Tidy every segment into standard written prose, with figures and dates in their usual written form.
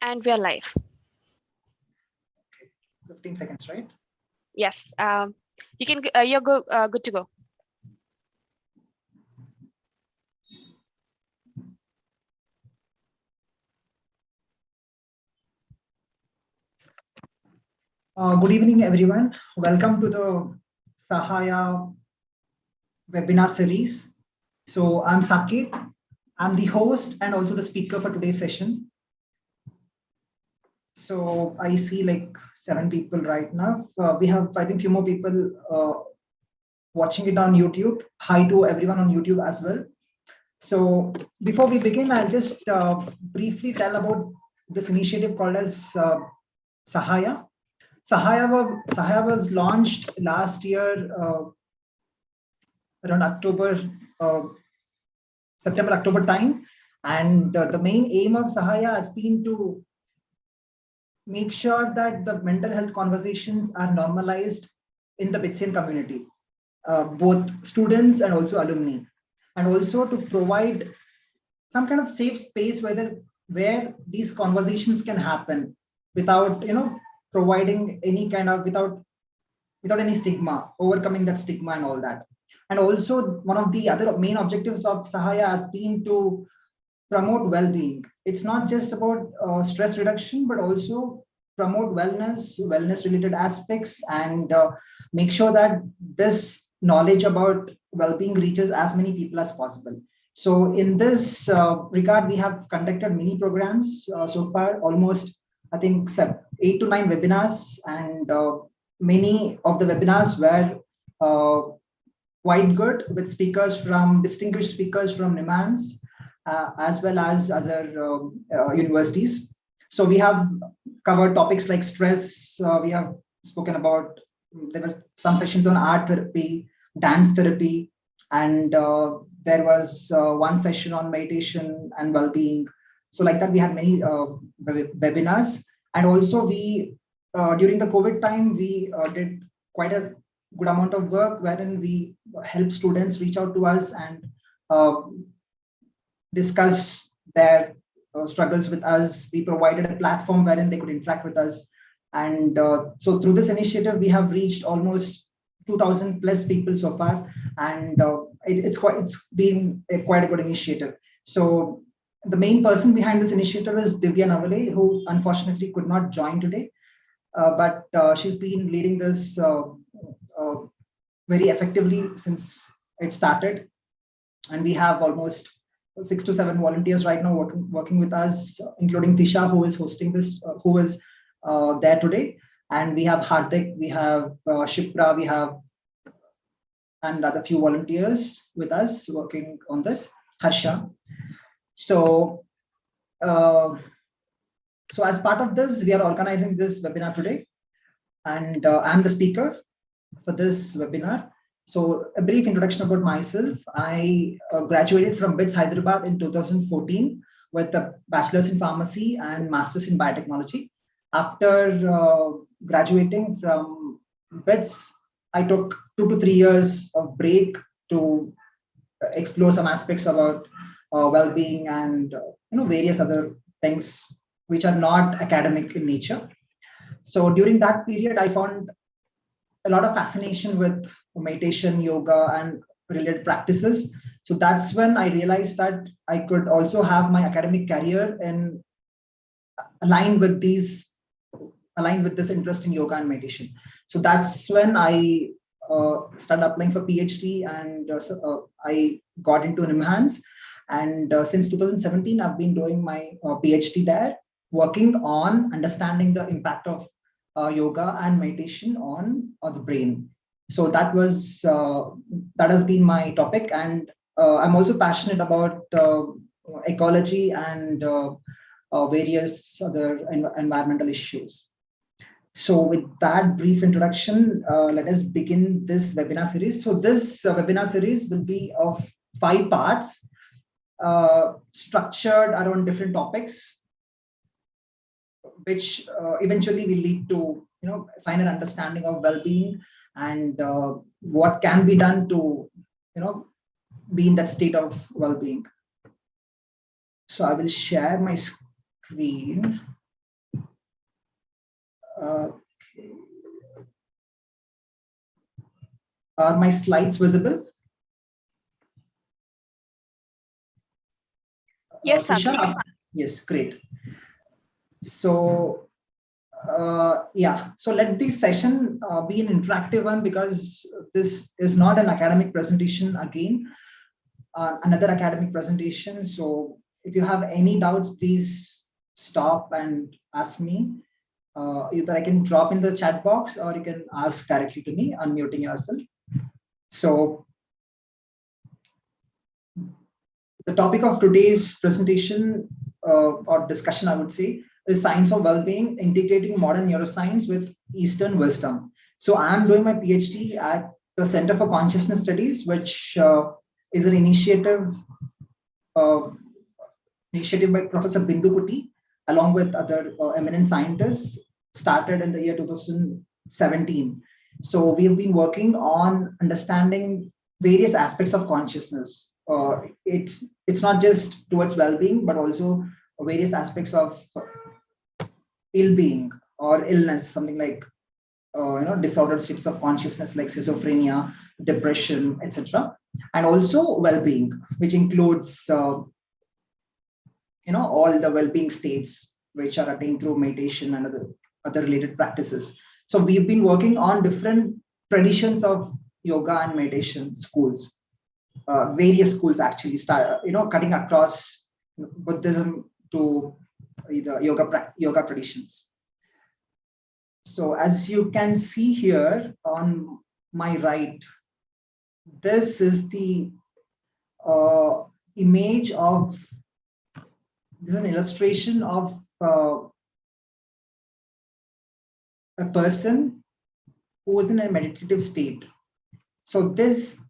And we are live. 15 seconds, right? Yes. You can. You're good to go. Good evening, everyone. Welcome to the Sahaaya webinar series. So I'm Saketh. I'm the host and also the speaker for today's session. So I see like 7 people right now. We have, I think, few more people watching it on YouTube. Hi to everyone on YouTube as well. So before we begin, I'll just briefly tell about this initiative called as Sahaaya. Sahaaya was launched last year around September, October time. And the main aim of Sahaaya has been to make sure that the mental health conversations are normalized in the BITSAA community, both students and also alumni, and also to provide some kind of safe space where these conversations can happen without, providing any kind of, without any stigma, overcoming that stigma and all that. And also one of the other main objectives of Sahaaya has been to promote well-being. It's not just about stress reduction, but also promote wellness related aspects, and make sure that this knowledge about well-being reaches as many people as possible. So in this regard, we have conducted many programs so far, almost I think 8 to 9 webinars, and many of the webinars were quite good, with distinguished speakers from NIMHANS, as well as other universities. So we have covered topics like stress. We have spoken about, there were some sessions on art therapy, dance therapy, and there was one session on meditation and well-being. So like that, we had many webinars. And also we, during the COVID time, we did quite a good amount of work wherein we help students reach out to us and discuss their struggles with us. We provided a platform wherein they could interact with us. And so through this initiative, we have reached almost 2,000 plus people so far. And it's been quite a good initiative. So the main person behind this initiative is Divya Navale, who unfortunately could not join today. But she's been leading this very effectively since it started. And we have almost 6 to 7 volunteers right now working with us, including Tisha, who is hosting this, who is there today. And we have Hardik, we have Shipra, we have and other few volunteers with us working on this, Harsha. So, so as part of this, we are organizing this webinar today, and I'm the speaker for this webinar. So a brief introduction about myself. I graduated from BITS Hyderabad in 2014 with a bachelor's in pharmacy and master's in biotechnology. After graduating from BITS, I took 2 to 3 years of break to explore some aspects about well-being and various other things which are not academic in nature. So during that period, I found a lot of fascination with meditation, yoga, and related practices. So that's when I realized that I could also have my academic career and align with this interest in yoga and meditation. So that's when I started applying for PhD, and I got into NIMHANS. And since 2017, I've been doing my PhD there, working on understanding the impact of yoga and meditation on the brain. So that has been my topic, and I'm also passionate about ecology and various other environmental issues. So with that brief introduction, let us begin this webinar series. So this webinar series will be of 5 parts, structured around different topics, which eventually will lead to finer understanding of well-being and what can be done to be in that state of well-being. So I will share my screen. Okay. Are my slides visible? Yes, Tisha? Saketh. Yes, great. So yeah, so let this session be an interactive one, because this is not an academic presentation again, another academic presentation. So if you have any doubts, please stop and ask me. Either I can drop in the chat box, or you can ask directly to me, unmuting yourself. So the topic of today's presentation or discussion, I would say, is science of well-being, integrating modern neuroscience with Eastern wisdom. So I'm doing my PhD at the Center for Consciousness Studies, which is an uh, initiative by Professor Bindu Kuti, along with other eminent scientists, started in the year 2017. So we have been working on understanding various aspects of consciousness. It's not just towards well-being, but also various aspects of ill-being or illness, something like disordered states of consciousness like schizophrenia, depression, etc., and also well-being, which includes all the well-being states which are attained through meditation and other related practices. So we've been working on different traditions of yoga and meditation schools, various schools actually, start cutting across Buddhism to the yoga traditions. So as you can see here on my right, this is the image of, this is an illustration of a person who is in a meditative state. So this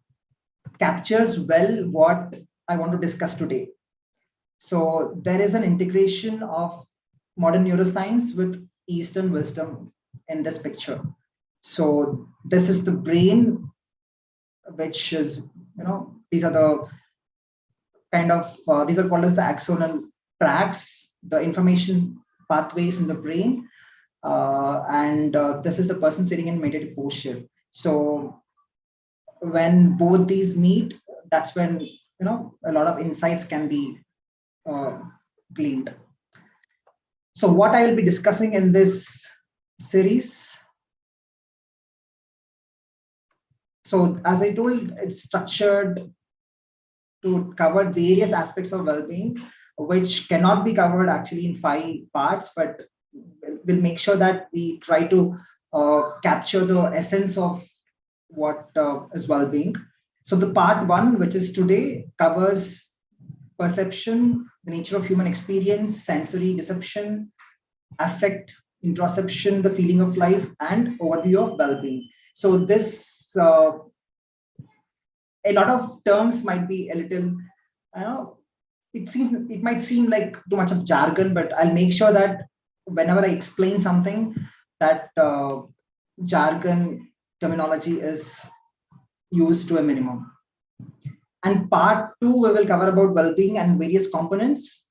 captures well what I want to discuss today. So there is an integration of modern neuroscience with Eastern wisdom in this picture. So this is the brain, which is, these are the kind of, these are called as the axonal tracks, the information pathways in the brain. And this is the person sitting in meditative posture. So when both these meet, that's when, a lot of insights can be gleaned. So what I will be discussing in this series. So as I told, it's structured to cover various aspects of well-being, which cannot be covered actually in 5 parts, but we'll make sure that we try to capture the essence of what is well-being. So the part 1, which is today, covers perception, the nature of human experience, sensory deception, affect, introspection, the feeling of life, and overview of well-being. So this, a lot of terms might be a little, it might seem like too much of jargon, but I'll make sure that whenever I explain something, that jargon terminology is used to a minimum. And part 2, we will cover about well-being and various components,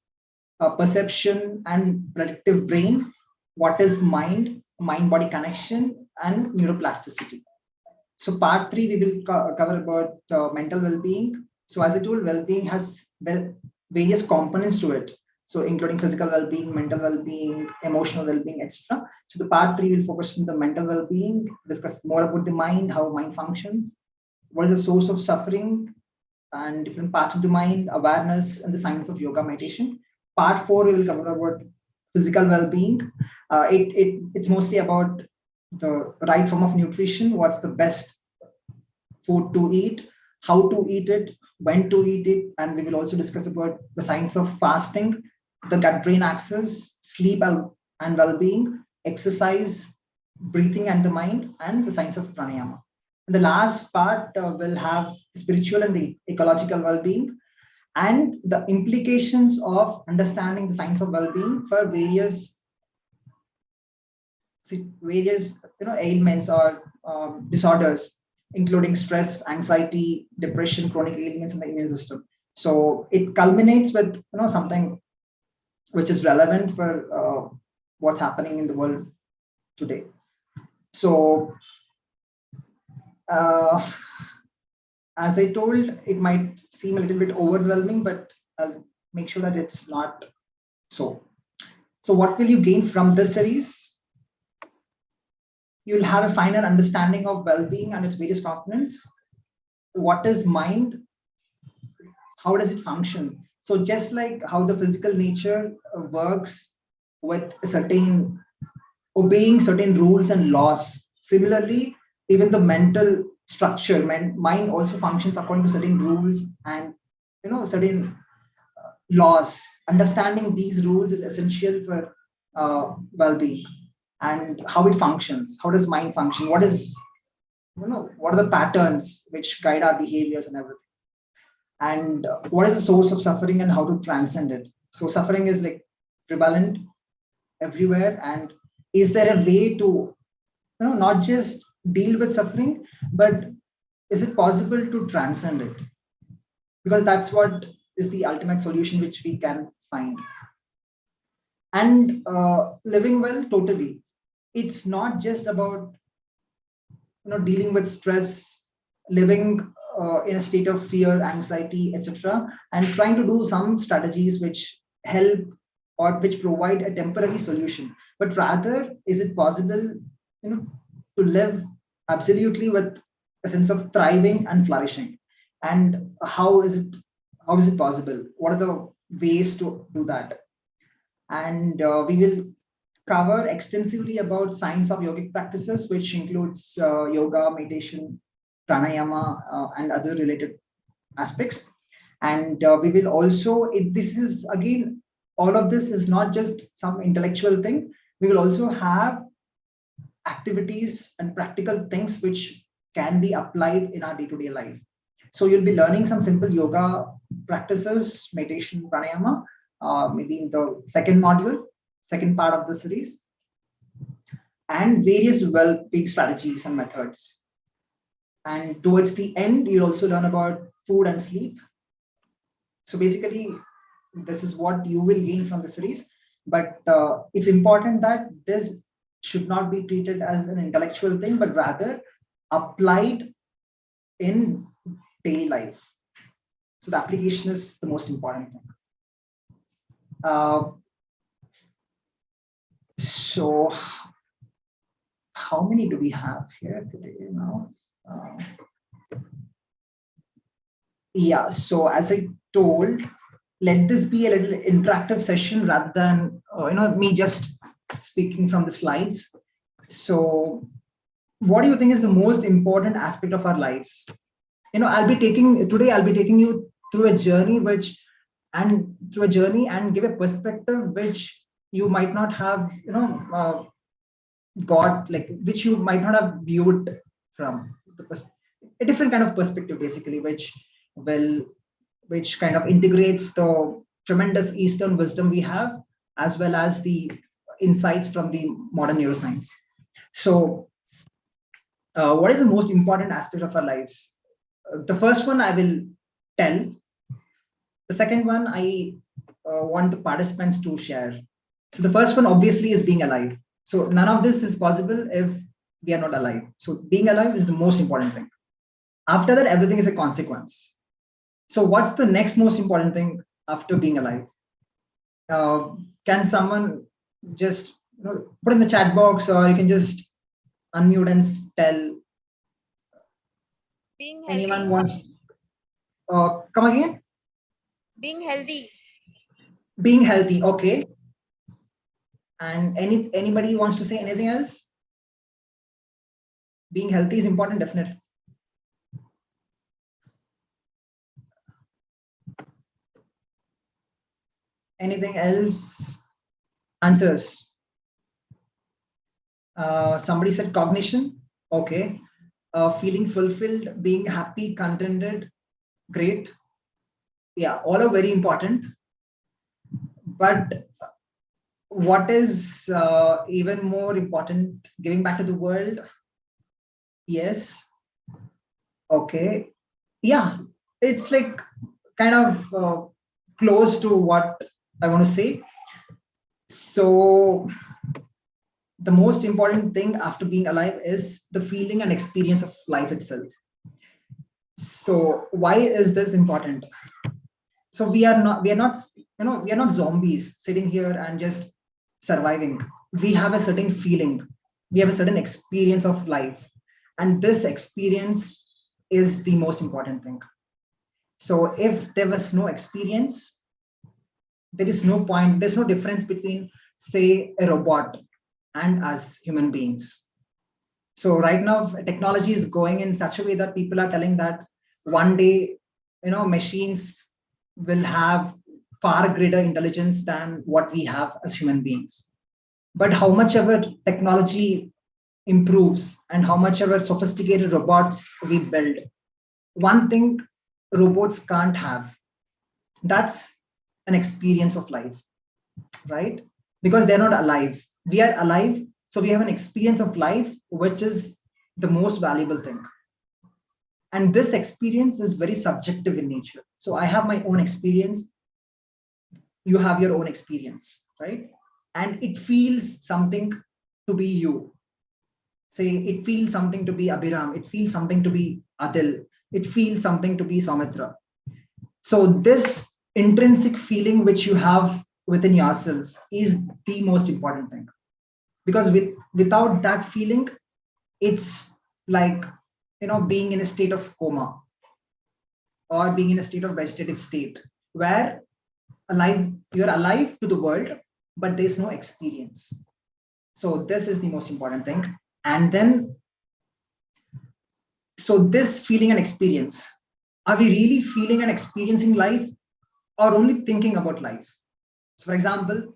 perception and predictive brain, what is mind-body connection, and neuroplasticity. So part 3, we will cover about mental well-being. So as I told, well-being has various components to it. So including physical well-being, mental well-being, emotional well-being, etc. So the part 3 will focus on the mental well-being, discuss more about the mind, how mind functions, what is the source of suffering, and different parts of the mind, awareness, and the science of yoga meditation. Part 4, we will cover about physical well-being. It's mostly about the right form of nutrition, what's the best food to eat, how to eat it, when to eat it, and we will also discuss about the science of fasting, the gut-brain axis, sleep and well-being, exercise, breathing and the mind, and the science of pranayama. And the last part will have the spiritual and the ecological well-being, and the implications of understanding the science of well-being for various ailments or disorders, including stress, anxiety, depression, chronic ailments in the immune system. So it culminates with something which is relevant for what's happening in the world today. So as I told, it might seem a little bit overwhelming, but I'll make sure that it's not so. So what will you gain from this series? You'll have a finer understanding of well-being and its various components. What is mind? How does it function? So just like how the physical nature works with a certain obeying certain rules and laws, similarly, even the mental structure, mind also functions according to certain rules and certain laws. Understanding these rules is essential for well-being and how it functions. How does mind function? What is what are the patterns which guide our behaviors and everything? And what is the source of suffering and how to transcend it? So suffering is like prevalent everywhere, and is there a way to not just deal with suffering, but is it possible to transcend it? Because that's what is the ultimate solution which we can find. And living well, totally, it's not just about dealing with stress, living in a state of fear, anxiety, etc., and trying to do some strategies which help or which provide a temporary solution. But rather, is it possible to live absolutely with a sense of thriving and flourishing? And how is it possible? What are the ways to do that? And we will cover extensively about science of yogic practices, which includes yoga, meditation, pranayama, and other related aspects. And we will also, this is again, all of this is not just some intellectual thing. We will also have activities and practical things which can be applied in our day-to-day life. So you'll be learning some simple yoga practices, meditation, pranayama, maybe in the second module, second part of the series, and various well-being strategies and methods. And towards the end, you'll also learn about food and sleep. So basically, this is what you will gain from the series. But it's important that this should not be treated as an intellectual thing, but rather applied in daily life. So the application is the most important thing. So how many do we have here today now? Yeah, so as I told, let this be a little interactive session rather than me just speaking from the slides. So what do you think is the most important aspect of our lives? I'll be taking you through a journey and give a perspective which you might not have got, like, which you might not have viewed from a different kind of perspective, basically, which kind of integrates the tremendous Eastern wisdom we have, as well as the insights from the modern neuroscience. So what is the most important aspect of our lives? The first one I will tell. The second one I want the participants to share. So the first one obviously is being alive. So none of this is possible if we are not alive. So being alive is the most important thing. After that, everything is a consequence. So what's the next most important thing after being alive? Can someone just put in the chat box, or you can just unmute and tell? Being healthy. Anyone wants? Come again? Being healthy. Being healthy, okay. And anybody wants to say anything else? Being healthy is important, definitely. Anything else? Answers. Somebody said cognition. Okay. Feeling fulfilled, being happy, contented. Great. Yeah, all are very important. But what is even more important? Giving back to the world. Yes. Okay. Yeah, it's like kind of close to what I want to say. So the most important thing after being alive is the feeling and experience of life itself. So why is this important? So we are not zombies sitting here and just surviving. We have a certain feeling, we have a certain experience of life, and this experience is the most important thing. So if there was no experience, there is no point, there's no difference between, say, a robot and us human beings. So right now technology is going in such a way that people are telling that one day, machines will have far greater intelligence than what we have as human beings. But how much ever technology improves and how much ever sophisticated robots we build, one thing robots can't have, that's an experience of life, right? Because they're not alive. We are alive, so we have an experience of life, which is the most valuable thing. And this experience is very subjective in nature. So I have my own experience, you have your own experience, right? And it feels something to be you. Say it feels something to be Abhiram, it feels something to be Adil, it feels something to be Saumitra. So this intrinsic feeling which you have within yourself is the most important thing. Because without that feeling, it's like, being in a state of coma or being in a state of vegetative state where you're alive to the world, but there's no experience. So this is the most important thing. And then, so this feeling and experience, are we really feeling and experiencing life or only thinking about life? So for example,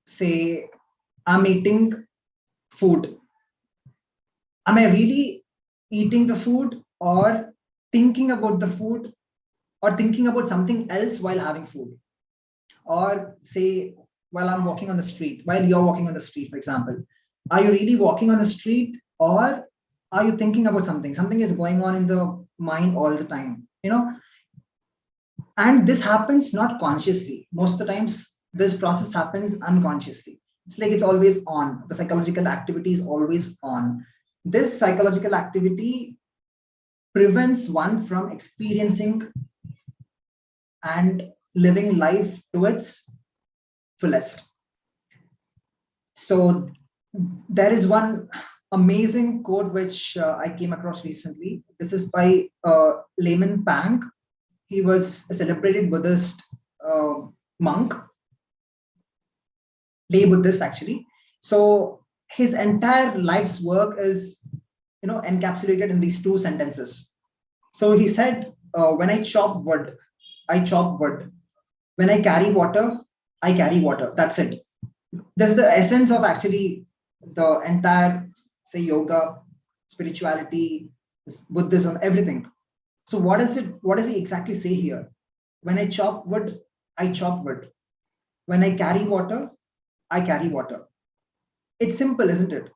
say I'm eating food. Am I really eating the food or thinking about the food or thinking about something else while having food? Or say, while I'm walking on the street, while you're walking on the street, for example, are you really walking on the street or are you thinking about something? Something is going on in the mind all the time, and this happens not consciously. Most of the times, this process happens unconsciously. It's like it's always on. The psychological activity is always on. This psychological activity prevents one from experiencing and living life to its fullest. So there is one amazing quote which I came across recently. This is by Layman Pang. He was a celebrated Buddhist monk, lay Buddhist actually. So his entire life's work is, encapsulated in these two sentences. So he said, when I chop wood, I chop wood. When I carry water, I carry water. That's it. That's the essence of actually the entire, say, yoga, spirituality, Buddhism, everything. So what is it? What does he exactly say here? When I chop wood, I chop wood. When I carry water, I carry water. It's simple, isn't it?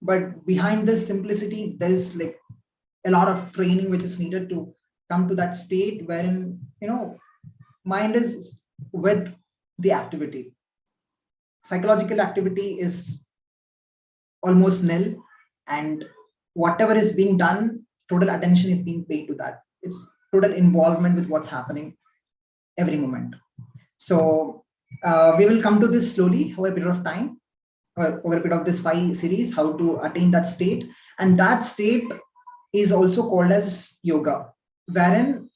But behind this simplicity, there is like a lot of training which is needed to come to that state wherein, mind is with the activity. Psychological activity is almost nil, and whatever is being done, total attention is being paid to that. It's total involvement with what's happening every moment. So we will come to this slowly over a period of time, over a period of this 5 series, how to attain that state. And that state is also called as yoga, wherein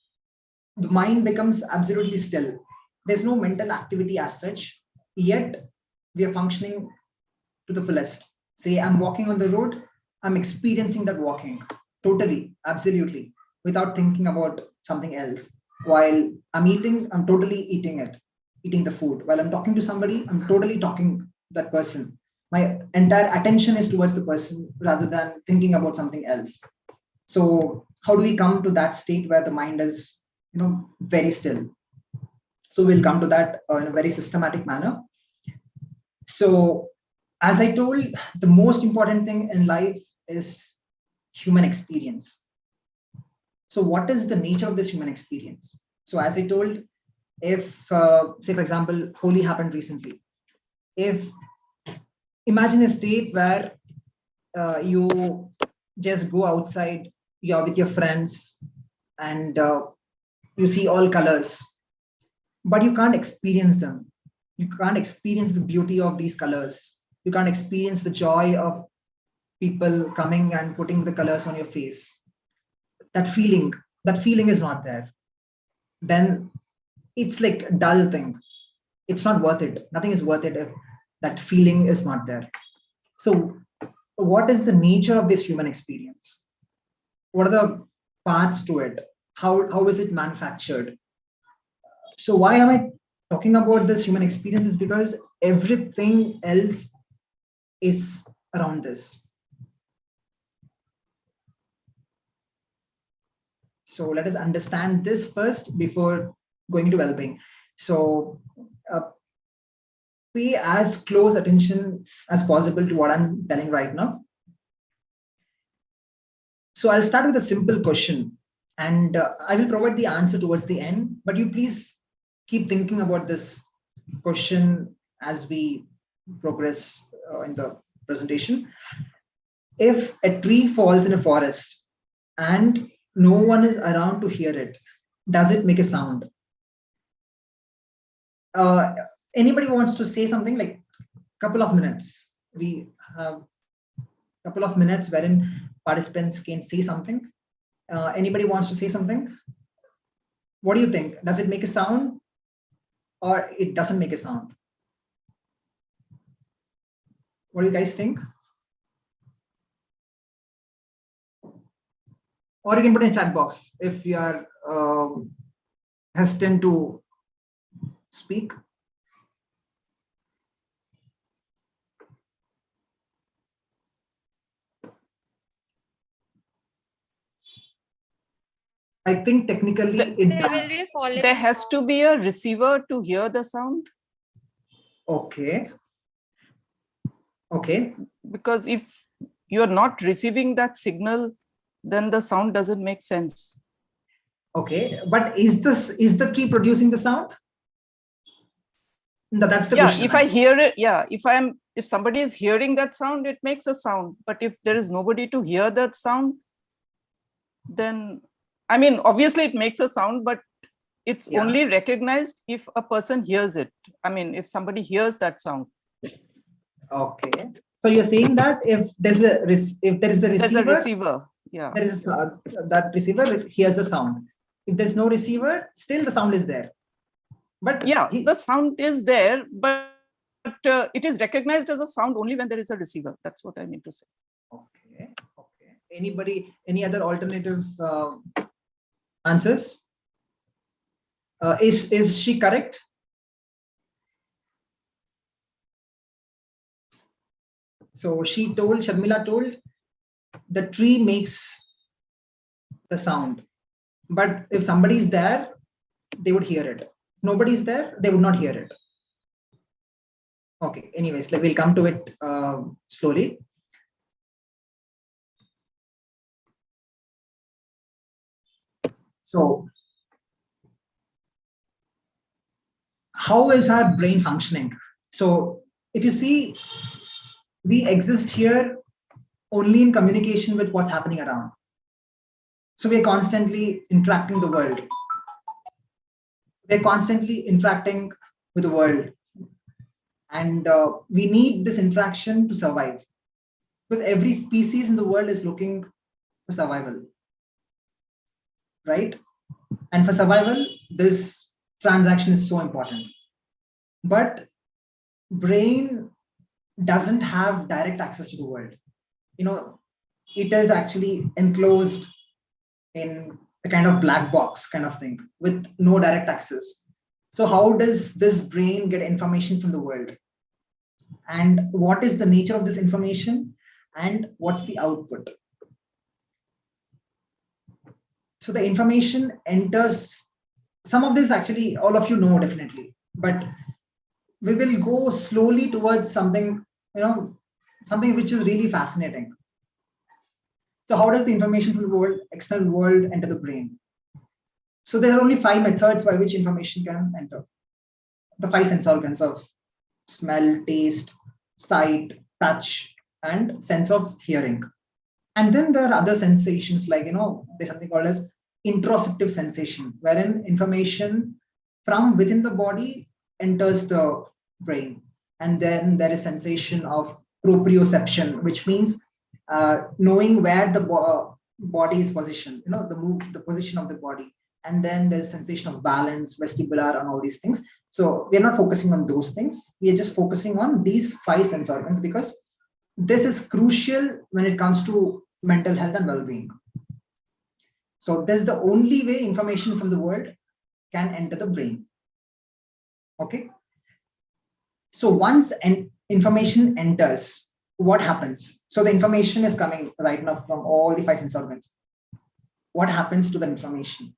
the mind becomes absolutely still. There's no mental activity as such, yet we are functioning to the fullest. Say I'm walking on the road, I'm experiencing that walking totally, absolutely, without thinking about something else. While I'm eating, I'm totally eating it, eating the food. While I'm talking to somebody, I'm totally talking to that person. My entire attention is towards the person rather than thinking about something else. So how do we come to that state where the mind is, very still? So we'll come to that in a very systematic manner. So as I told, the most important thing in life is human experience. So what is the nature of this human experience? So as I told, if say for example, Holi happened recently, if imagine a state where you just go outside, you're with your friends, and you see all colors, but you can't experience them. You can't experience the beauty of these colors. You can't experience the joy of people coming and putting the colors on your face. That feeling is not there. Then it's like a dull thing. It's not worth it. Nothing is worth it if that feeling is not there. So what is the nature of this human experience? What are the parts to it? How is it manufactured? So why am I talking about this human experience is because everything else is around this. So let us understand this first before going to well-being. So pay as close attention as possible to what I'm telling right now. So I'll start with a simple question, and I will provide the answer towards the end, but you please keep thinking about this question as we progress in the presentation. If a tree falls in a forest and no one is around to hear it, does it make a sound? Anybody wants to say something? Like couple of minutes. We have a couple of minutes wherein participants can say something. Anybody wants to say something? What do you think? Does it make a sound or it doesn't make a sound? What do you guys think? Or you can put in chat box if you are hesitant to speak. I think technically it does. There has to be a receiver to hear the sound. Okay. Okay. Because if you're not receiving that signal, then the sound doesn't make sense. Okay, but is the tree producing the sound? No, that's the question. If I hear it, if somebody is hearing that sound, it makes a sound. But if there is nobody to hear that sound, then I mean, obviously it makes a sound, but it's only recognized if a person hears it. I mean, if somebody hears that sound. Okay. So you're saying that if there is a receiver, there's a receiver. Yeah. There is that receiver hears the sound. If there's no receiver, still the sound is there. But the sound is there, but it is recognized as a sound only when there is a receiver. That's what I mean to say. Okay. Okay. Anybody? Any other alternative answers? Is she correct? So Sharmila told, the tree makes the sound, but if somebody is there, they would hear it. Nobody's there, they would not hear it. Okay, anyways, we'll come to it slowly. So how is our brain functioning? So if you see, we exist here only in communication with what's happening around. So we're constantly interacting with the world. We're constantly interacting with the world. And we need this interaction to survive. Because every species in the world is looking for survival. Right? And for survival, this transaction is so important. But brain doesn't have direct access to the world. You know, it is actually enclosed in a kind of black box kind of thing with no direct access. So how does this brain get information from the world? And what is the nature of this information? And what's the output? So the information enters, some of this actually all of you know definitely, but we will go slowly towards something, something which is really fascinating. So how does the information from the world, external world, enter the brain? So there are only 5 methods by which information can enter. The 5 sense organs of smell, taste, sight, touch, and sense of hearing. And then there are other sensations like, there's something called as interoceptive sensation, wherein information from within the body enters the brain. And then there is sensation of proprioception, which means knowing where the body is positioned, the position of the body. And then there's sensation of balance, vestibular, and all these things. So we're not focusing on those things. We are just focusing on these 5 sense organs because this is crucial when it comes to mental health and well-being. So this is the only way information from the world can enter the brain. Okay. So once information enters, what happens? So the information is coming right now from all the 5 sense organs. What happens to the information?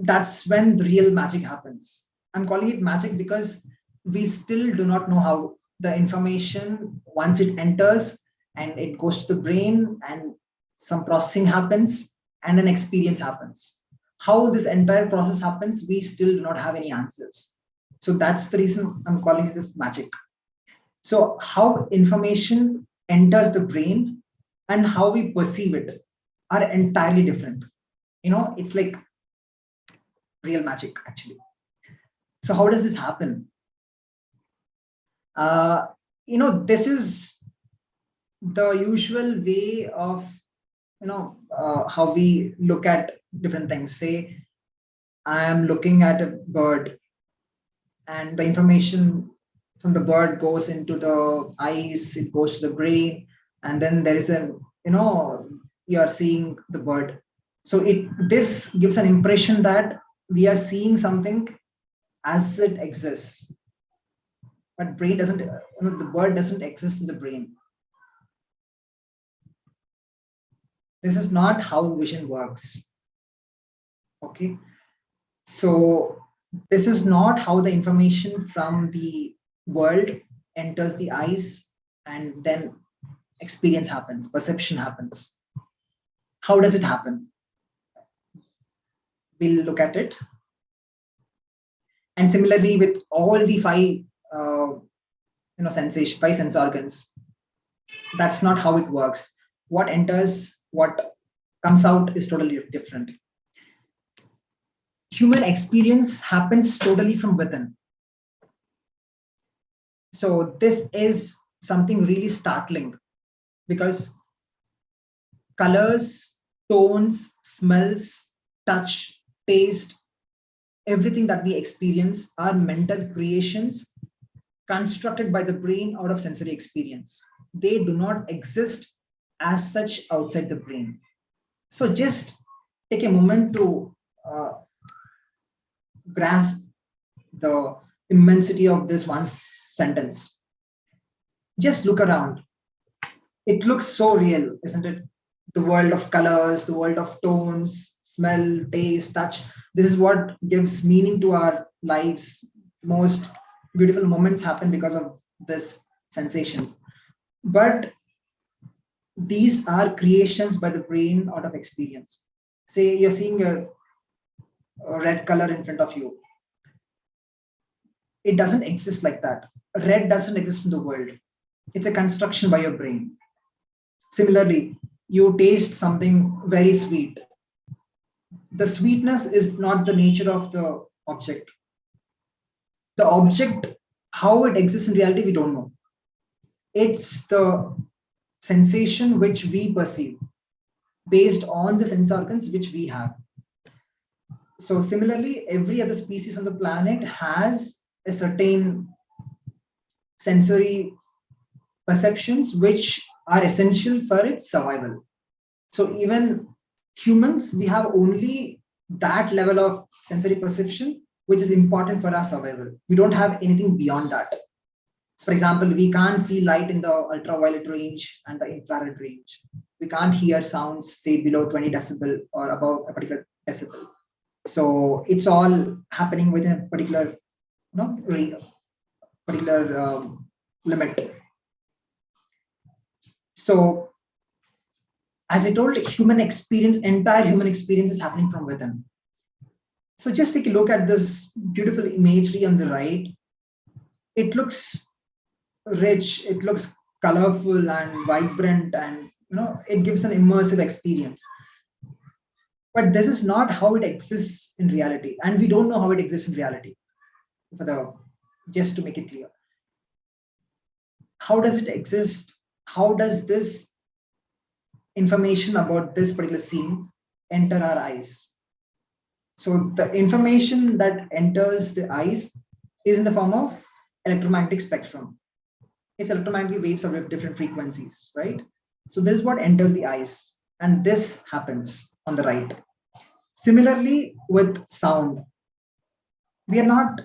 That's when the real magic happens. I'm calling it magic because we still do not know how the information, once it enters and it goes to the brain and some processing happens and an experience happens. How this entire process happens, we still do not have any answers. So that's the reason I'm calling it this magic. So how information enters the brain and how we perceive it are entirely different. It's like real magic actually. So how does this happen? This is the usual way of, how we look at different things. Say, I am looking at a bird and the information from the bird goes into the eyes, it goes to the brain, and then there is you are seeing the bird. So this gives an impression that we are seeing something as it exists. But brain doesn't, the bird doesn't exist in the brain. This is not how vision works. Okay. So this is not how the information from the world enters the eyes and then experience happens, perception happens. How does it happen? We'll look at it. And similarly with all the 5 5 sense organs, that's not how it works. What enters, what comes out is totally different. Human experience happens totally from within. So this is something really startling because colors, tones, smells, touch, taste, everything that we experience are mental creations constructed by the brain out of sensory experience. They do not exist as such outside the brain. So just take a moment to grasp the immensity of this one sentence. Just look around. It looks so real, isn't it? The world of colors, the world of tones, smell, taste, touch. This is what gives meaning to our lives. Most beautiful moments happen because of this sensations. But these are creations by the brain out of experience. Say you're seeing a red color in front of you. It doesn't exist like that. Red doesn't exist in the world. It's a construction by your brain. Similarly, you taste something very sweet. The sweetness is not the nature of the object. The object, how it exists in reality, we don't know. It's the sensation which we perceive based on the sense organs which we have. So similarly, every other species on the planet has a certain sensory perceptions which are essential for its survival. So even humans, we have only that level of sensory perception which is important for our survival. We don't have anything beyond that. So for example, we can't see light in the ultraviolet range and the infrared range. We can't hear sounds, say, below 20 decibel or above a particular decibel. So it's all happening within a particular, limit. So as I told, entire human experience is happening from within. So just take a look at this beautiful imagery on the right. it looks rich, it looks colorful and vibrant, and it gives an immersive experience. But this is not how it exists in reality, and we don't know how it exists in reality. Just to make it clear, how does it exist? How does this information about this particular scene enter our eyes? So the information that enters the eyes is in the form of electromagnetic spectrum. It's electromagnetic waves of different frequencies, right? So this is what enters the eyes, and this happens on the right. Similarly with sound, we are not,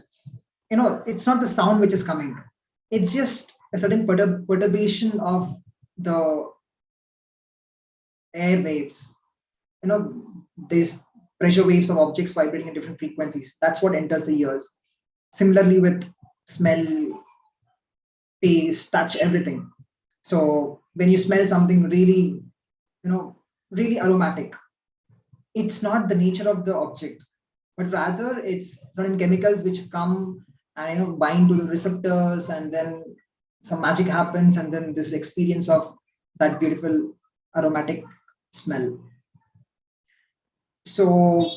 it's not the sound which is coming. It's just a certain perturbation of the air waves, these pressure waves of objects vibrating at different frequencies. That's what enters the ears. Similarly with smell, taste, touch, everything. So when you smell something really, really aromatic, it's not the nature of the object, but rather it's certain chemicals which come and bind to the receptors, and then some magic happens, and then this experience of that beautiful aromatic smell. So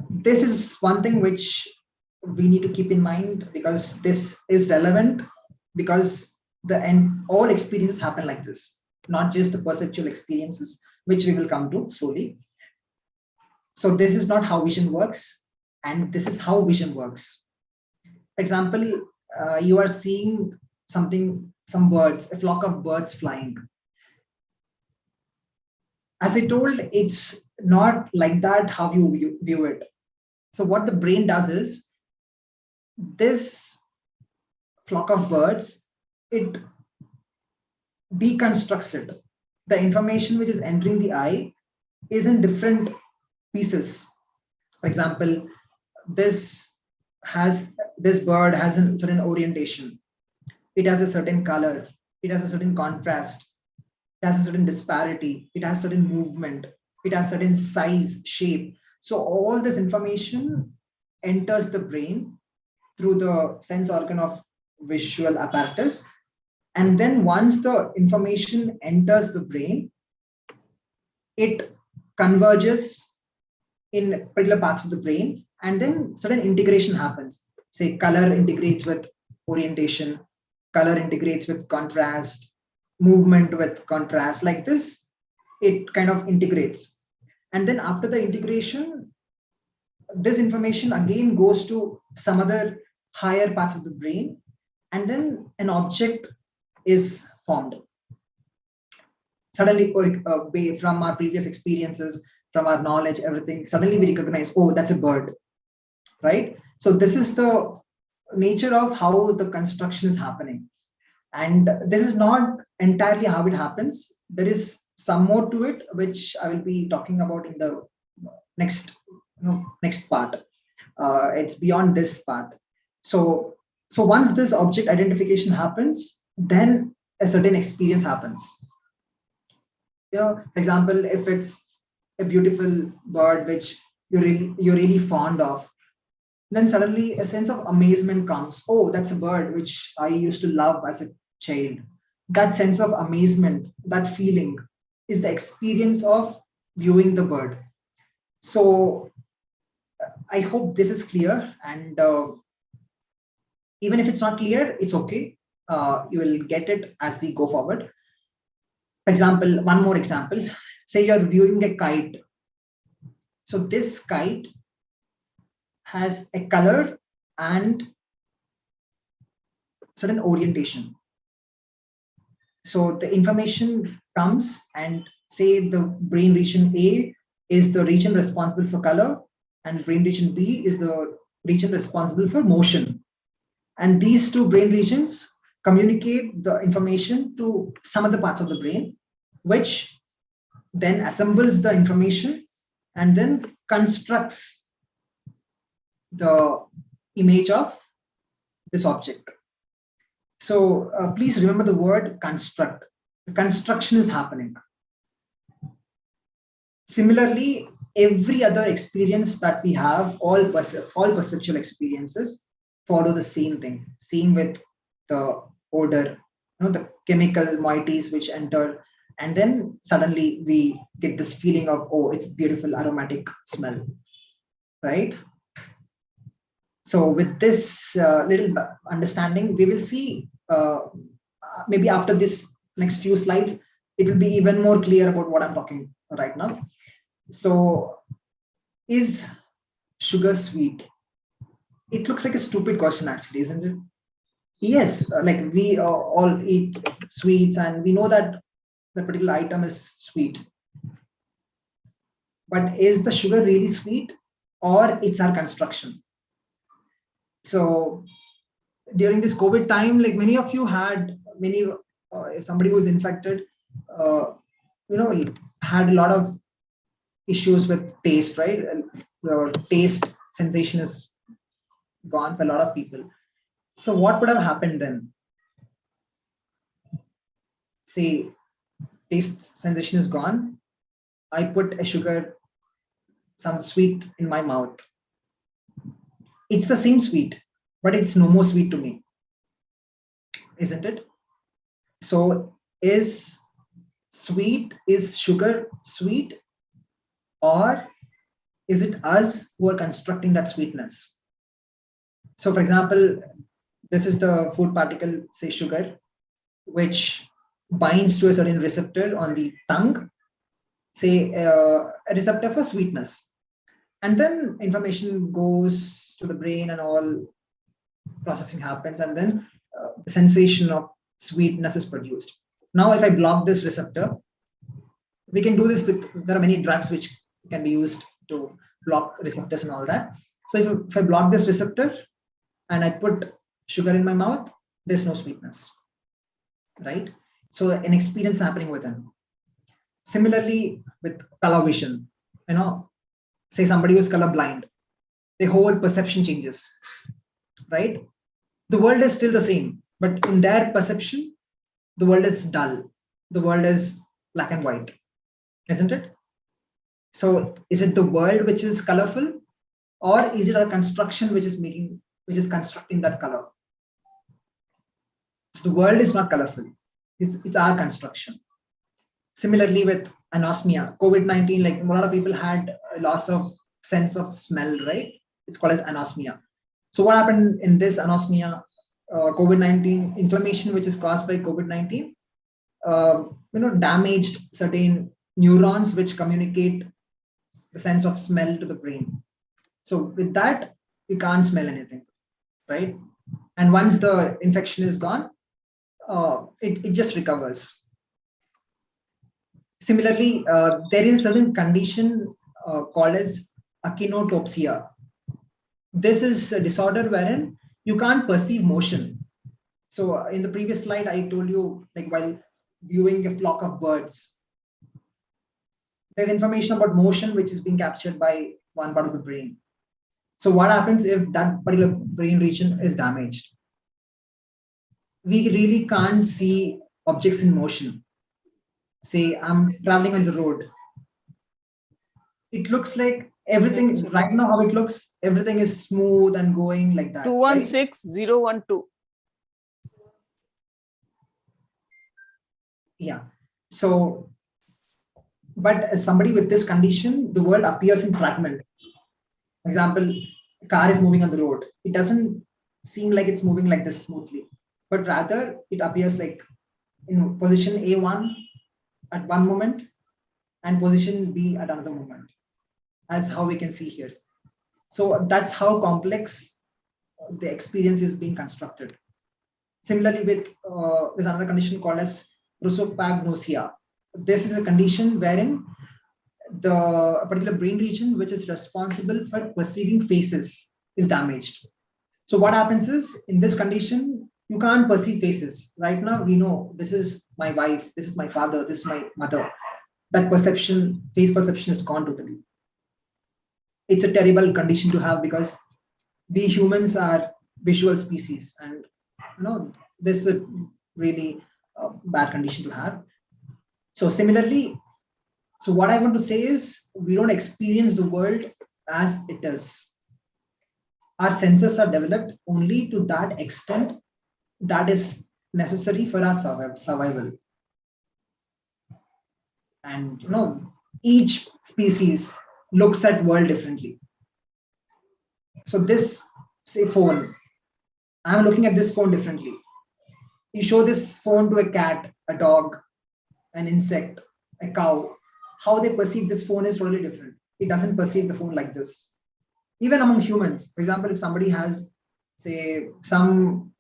this is one thing which we need to keep in mind, because this is relevant, because all experiences happen like this, not just the perceptual experiences, which we will come to slowly. So this is not how vision works, and this is how vision works. For example, you are seeing something, some birds, a flock of birds flying. As I told, it's not like that how you view it. So what the brain does is, this flock of birds, it deconstructs it. The information which is entering the eye is in different pieces. For example, this bird has a certain orientation. It has a certain color. It has a certain contrast. It has a certain disparity. It has certain movement. It has certain size, shape. So all this information enters the brain through the sense organ of visual apparatus. And then once the information enters the brain, it converges in particular parts of the brain, and then certain integration happens. Say color integrates with orientation, color integrates with contrast, movement with contrast. Like this, it kind of integrates. And then after the integration, this information again goes to some other higher parts of the brain, and then an object is formed. Suddenly, from our previous experiences, from our knowledge, everything, suddenly we recognize, oh, that's a bird, right? So this is the nature of how the construction is happening. And this is not entirely how it happens. There is some more to it, which I will be talking about in the next part. It's beyond this part. So once this object identification happens, then a certain experience happens. For example, if it's a beautiful bird which you're really fond of, then suddenly a sense of amazement comes. Oh, that's a bird which I used to love as a child. That sense of amazement, that feeling, is the experience of viewing the bird. So I hope this is clear, and even if it's not clear, it's okay. You will get it as we go forward. For example, one more example. Say you're viewing a kite. So this kite has a color and certain orientation. So the information comes, and say the brain region A is the region responsible for color, and brain region B is the region responsible for motion. And these two brain regions communicate the information to some other parts of the brain, which then assembles the information and then constructs the image of this object. So please remember the word construct. The construction is happening. Similarly, every other experience that we have, all perceptual experiences, follow the same thing. Same with the odor, the chemical moieties which enter, and then suddenly we get this feeling of, oh, it's beautiful aromatic smell, right? So with this little understanding, we will see maybe after this next few slides, it will be even more clear about what I'm talking right now. So is sugar sweet? It looks like a stupid question actually, isn't it? Yes, like we all eat sweets and we know that the particular item is sweet. But is the sugar really sweet, or it's our construction? So during this COVID time, like many of you had if somebody was infected, had a lot of issues with taste, right? And the taste sensation is gone for a lot of people. So what would have happened then? Say taste sensation is gone. I put a sugar, some sweet in my mouth. It's the same sweet, but it's no more sweet to me, isn't it? So is sugar sweet, or is it us who are constructing that sweetness? So for example, this is the food particle, say sugar, which binds to a certain receptor on the tongue, say a receptor for sweetness. And then information goes to the brain and all processing happens, and then the sensation of sweetness is produced. Now, if I block this receptor, we can do this with, there are many drugs which can be used to block receptors and all that. So if I block this receptor and I put sugar in my mouth, there's no sweetness, right? So an experience happening within. Similarly with color vision, say somebody who's colorblind, the whole perception changes, right? The world is still the same, but in their perception, the world is dull. The world is black and white, isn't it? So is it the world which is colorful, or is it a construction which is constructing that color? So the world is not colorful. It's our construction. Similarly with anosmia, COVID-19, like a lot of people had a loss of sense of smell, right? It's called as anosmia. So what happened in this anosmia, COVID-19 inflammation, which is caused by COVID-19, damaged certain neurons which communicate the sense of smell to the brain. So with that, we can't smell anything, right? And once the infection is gone, it just recovers. Similarly, there is a certain condition called as achinotopsia. This is a disorder wherein you can't perceive motion. So in the previous slide, I told you, like while viewing a flock of birds, there's information about motion which is being captured by one part of the brain. So what happens if that particular brain region is damaged? We really can't see objects in motion. Say I'm traveling on the road. It looks like everything right now, how it looks, everything is smooth and going like that. 216012. Yeah. So, but as somebody with this condition, the world appears in fragment. For example, a car is moving on the road. It doesn't seem like it's moving like this smoothly, but rather it appears like position A1 at one moment and position B at another moment, as how we can see here. So that's how complex the experience is being constructed. Similarly, with another condition called as prosopagnosia. This is a condition wherein the particular brain region which is responsible for perceiving faces is damaged. So what happens is, in this condition, you can't perceive faces. Right now, we know this is my wife, this is my father, this is my mother. That perception, face perception is gone totally. It's a terrible condition to have because we humans are visual species, and this is a really bad condition to have. So similarly, so what I want to say is, we don't experience the world as it is. Our senses are developed only to that extent that is necessary for our survival. And each species looks at world differently. So this, say, phone, I'm looking at this phone differently. You show this phone to a cat, a dog, an insect, a cow, how they perceive this phone is totally different. It doesn't perceive the phone like this. Even among humans, for example, if somebody has, say, some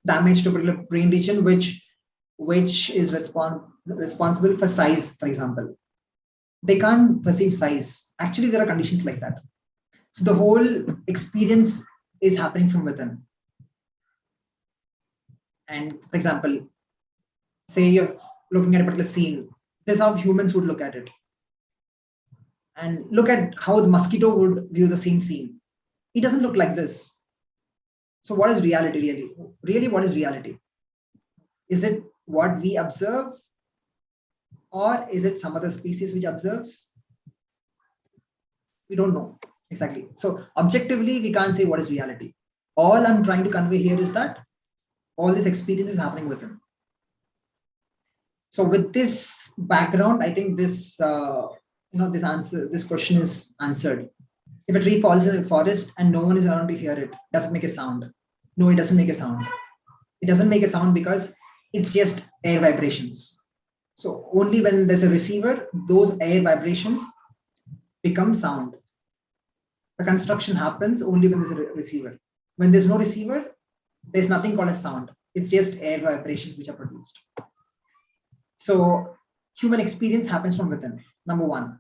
damage to a particular brain region, which is responsible for size, for example, they can't perceive size. Actually, there are conditions like that. So the whole experience is happening from within. And for example, say you're looking at a particular scene, this is how humans would look at it. And look at how the mosquito would view the same scene. It doesn't look like this. So what is reality really? Really, what is reality? Is it what we observe? Or is it some other species which observes? We don't know exactly. So objectively, we can't say what is reality. All I'm trying to convey here is that all this experience is happening within. So with this background, I think this this question is answered. If a tree falls in a forest and no one is around to hear it, does it make a sound? No, it doesn't make a sound. It doesn't make a sound because it's just air vibrations. So only when there's a receiver, those air vibrations become sound. The construction happens only when there's a receiver. When there's no receiver, there's nothing called a sound. It's just air vibrations which are produced. So human experience happens from within. Number one,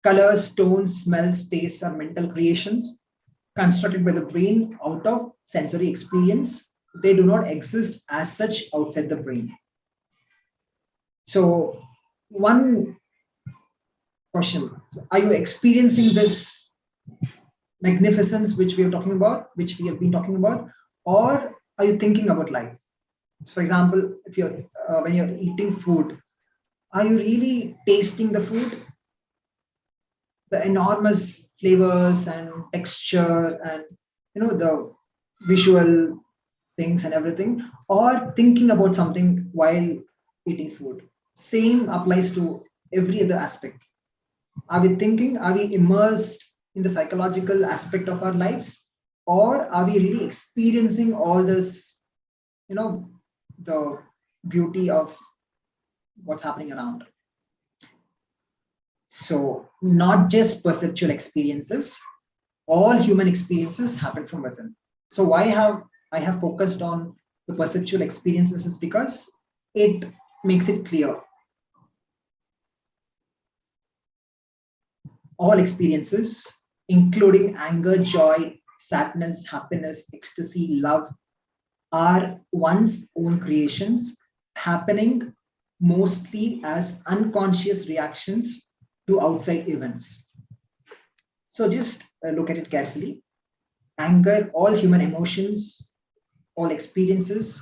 colors, tones, smells, tastes are mental creations constructed by the brain out of sensory experience. They do not exist as such outside the brain. So one question, are you experiencing this magnificence which we are talking about, which we have been talking about, or are you thinking about life? So for example, if you're when you're eating food, are you really tasting the food? The enormous flavors and texture and the visual things and everything, or thinking about something while eating food. Same applies to every other aspect. Are we thinking? Are we immersed in the psychological aspect of our lives, or are we really experiencing all this, the beauty of what's happening around? So not just perceptual experiences, all human experiences happen from within. So why have I have focused on the perceptual experiences is because it makes it clear. All experiences, including anger, joy, sadness, happiness, ecstasy, love, are one's own creations happening mostly as unconscious reactions to outside events. So just look at it carefully. Anger, all human emotions, all experiences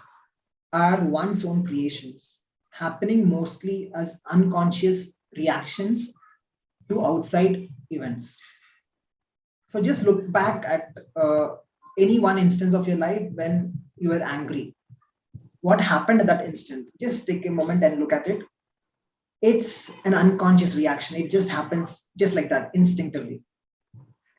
are one's own creations, happening mostly as unconscious reactions to outside events. So just look back at any one instance of your life when you were angry. What happened at that instant? Just take a moment and look at it. It's an unconscious reaction. It just happens just like that, instinctively.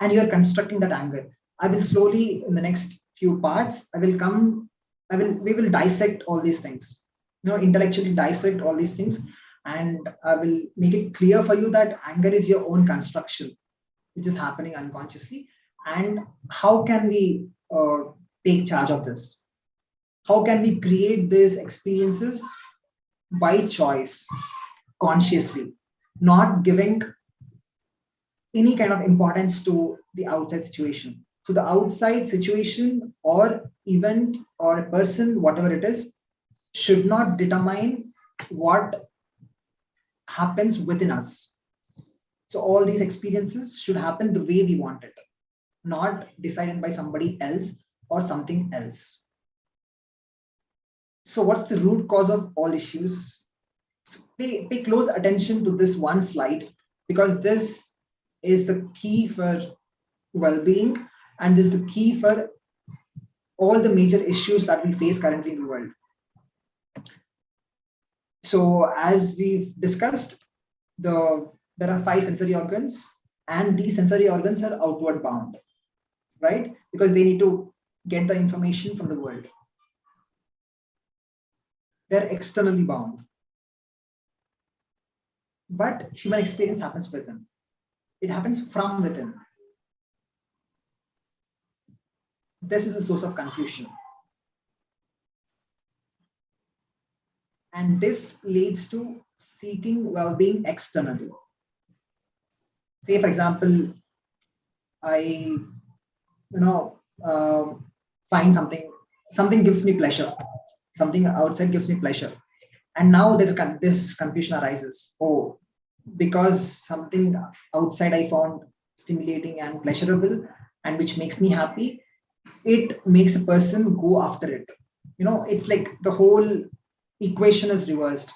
And you're constructing that anger. I will slowly, in the next few parts, we will dissect all these things, intellectually dissect all these things. And I will make it clear for you that anger is your own construction, which is happening unconsciously. And how can we take charge of this? How can we create these experiences by choice, consciously, not giving any kind of importance to the outside situation? So the outside situation or event or a person, whatever it is, should not determine what happens within us. So all these experiences should happen the way we want it, not decided by somebody else or something else. So what's the root cause of all issues? So pay close attention to this one slide, because this is the key for well-being, and this is the key for all the major issues that we face currently in the world. So as we've discussed, there are 5 sensory organs, and these sensory organs are outward bound, right? Because they need to get the information from the world. They're externally bound. But human experience happens within. It happens from within. This is the source of confusion. And this leads to seeking well-being externally. Say, for example, I, find something gives me pleasure. Something outside gives me pleasure. And now this confusion arises. Oh, because something outside I found stimulating and pleasurable and which makes me happy, it makes a person go after it. It's like the whole equation is reversed.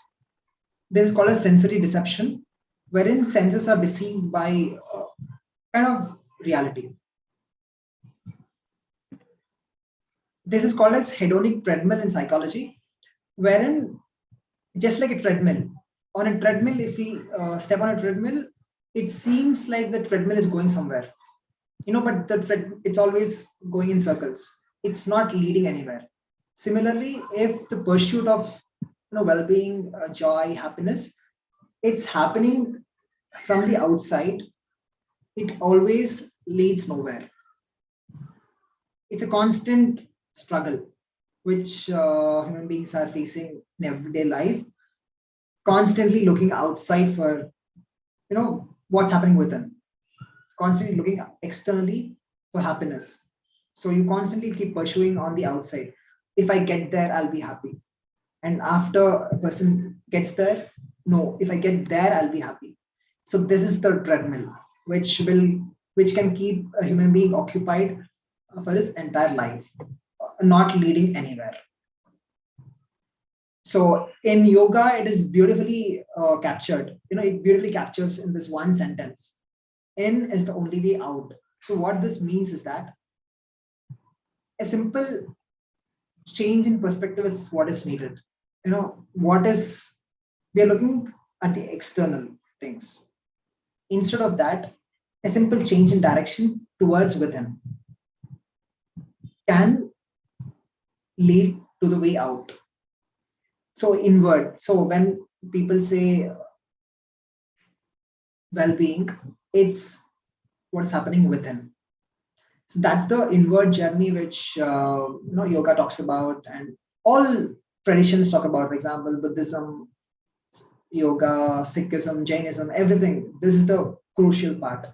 This is called a sensory deception, wherein senses are deceived by kind of reality. This is called as hedonic treadmill in psychology, wherein just like a treadmill, on a treadmill, if we step on a treadmill, it seems like the treadmill is going somewhere, but it's always going in circles. It's not leading anywhere. Similarly, if the pursuit of well-being, joy, happiness, it's happening from the outside, it always leads nowhere. It's a constant struggle which human beings are facing in everyday life, constantly looking outside for what's happening within, constantly looking externally for happiness. So you constantly keep pursuing on the outside. If I get there, I'll be happy. And after a person gets there, no, if I get there, I'll be happy. So this is the treadmill which can keep a human being occupied for his entire life, not leading anywhere. So in yoga, it is beautifully captured. It beautifully captures in this one sentence: in is the only way out. So what this means is that a simple change in perspective is what is needed. We are looking at the external things. Instead of that, a simple change in direction towards within can lead to the way out. So inward. So when people say well-being, it's what's happening within. So that's the inward journey which yoga talks about, and all traditions talk about. For example, Buddhism, yoga, Sikhism, Jainism, everything. This is the crucial part,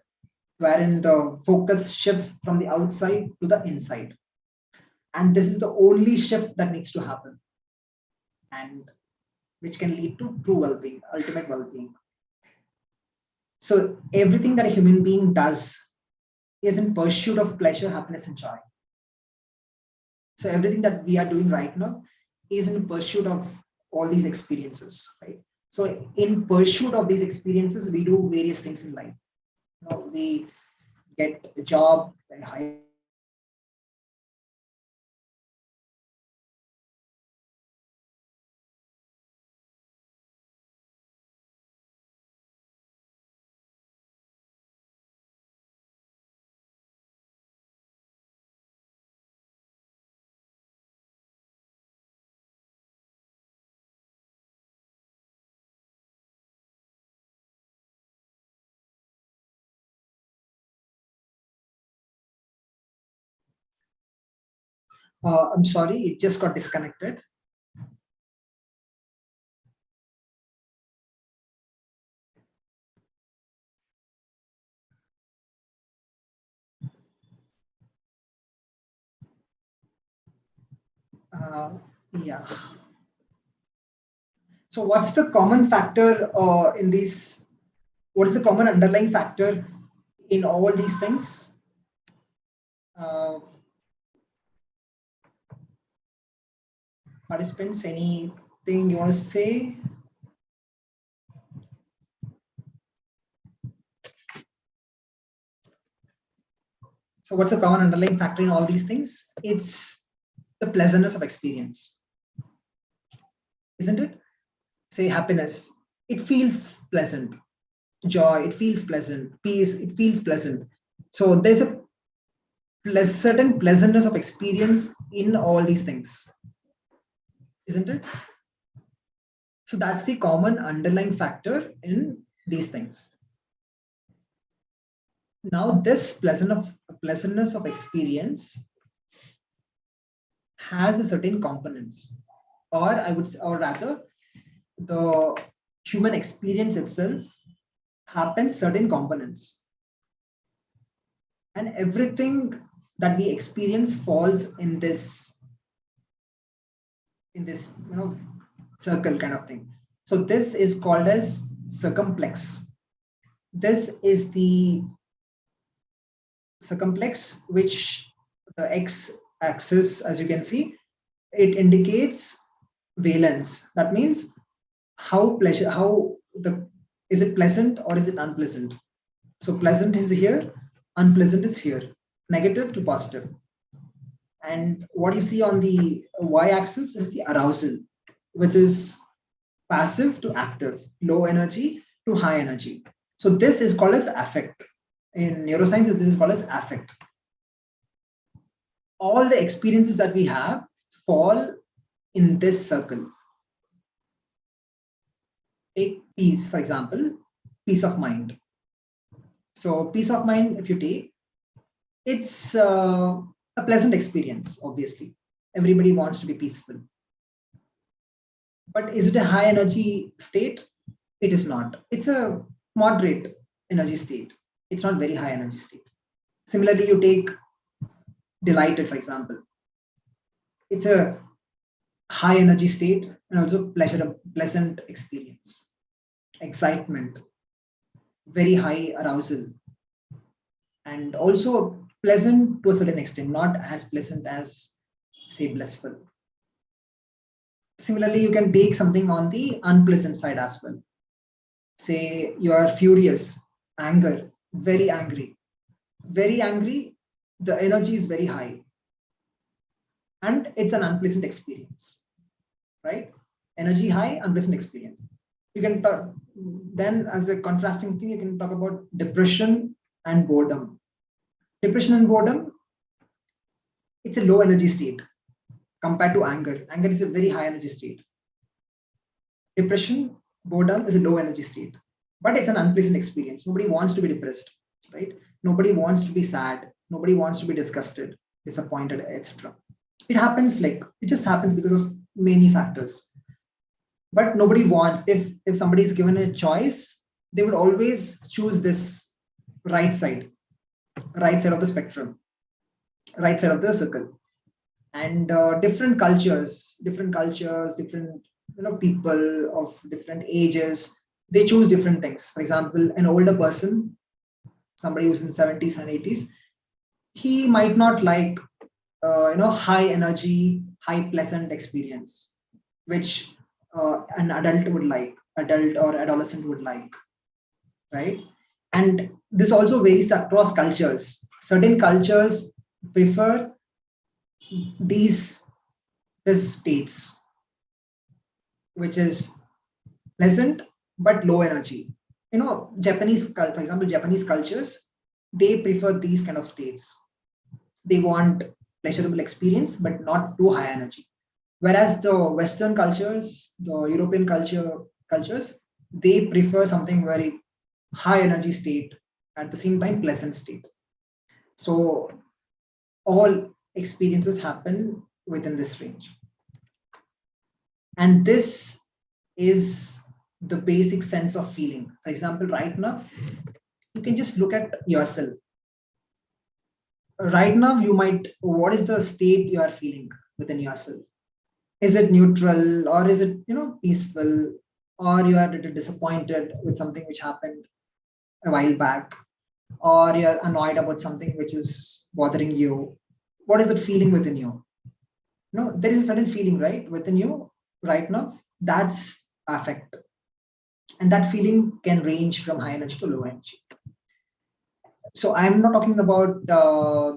wherein the focus shifts from the outside to the inside. And this is the only shift that needs to happen, and which can lead to true well-being, ultimate well-being. So everything that a human being does is in pursuit of pleasure, happiness, and joy. So everything that we are doing right now is in pursuit of all these experiences, right? So in pursuit of these experiences, we do various things in life. We get a job, a high I'm sorry, it just got disconnected. Yeah. So what's the common factor in these? What is the common underlying factor in all these things? Participants, anything you want to say? So what's the common underlying factor in all these things? It's the pleasantness of experience, isn't it? Say happiness, it feels pleasant. Joy, it feels pleasant. Peace, it feels pleasant. So there's a certain pleasantness of experience in all these things, isn't it? So that's the common underlying factor in these things. Now this pleasantness of experience has a certain components, or I would say, or rather the human experience itself happens certain components, and everything that we experience falls in this circle kind of thing. So this is called as circumplex. This is the circumplex, which the x-axis, as you can see, it indicates valence. That means is it pleasant or is it unpleasant? So pleasant is here, unpleasant is here, negative to positive. And what you see on the y-axis is the arousal, which is passive to active, low energy to high energy. So this is called as affect. In neuroscience, this is called as affect. All the experiences that we have fall in this circle. Take peace, for example, peace of mind. So peace of mind, if you take, it's a pleasant experience, obviously. Everybody wants to be peaceful. But is it a high energy state? It is not. It's a moderate energy state. It's not very high energy state. Similarly, you take delighted, for example. It's a high energy state and also pleasant experience. Excitement, very high arousal, and also pleasant to a certain extent, not as pleasant as, say, blissful. Similarly, you can take something on the unpleasant side as well. Say you are furious, anger, very angry. Very angry, the energy is very high. And it's an unpleasant experience, right? Energy high, unpleasant experience. You can talk, then as a contrasting thing, you can talk about depression and boredom. Depression and boredom, it's a low energy state compared to anger. Anger is a very high energy state. Depression, boredom is a low energy state, but it's an unpleasant experience. Nobody wants to be depressed, right? Nobody wants to be sad. Nobody wants to be disgusted, disappointed, etc. It happens, like, it just happens because of many factors. But nobody wants, if somebody is given a choice, they would always choose this right side of the spectrum, right side of the circle. And different cultures, different people of different ages, they choose different things. For example, an older person, somebody who's in 70s and 80s, he might not like high energy, high pleasant experience, which an adult or adolescent would like, right? And this also varies across cultures. Certain cultures prefer these states, which is pleasant but low energy. Japanese, for example, Japanese cultures, they prefer these kind of states. They want pleasurable experience, but not too high energy. Whereas the Western cultures, the European cultures, they prefer something very high energy state, at the same time pleasant state. So all experiences happen within this range. And this is the basic sense of feeling. For example, right now, you can just look at yourself. Right now, what is the state you are feeling within yourself? Is it neutral, or is it, peaceful, or you are disappointed with something which happened a while back, or you're annoyed about something which is bothering you? What is that feeling within you? There is a certain feeling, right, within you right now. That's affect. And that feeling can range from high energy to low energy. So I'm not talking about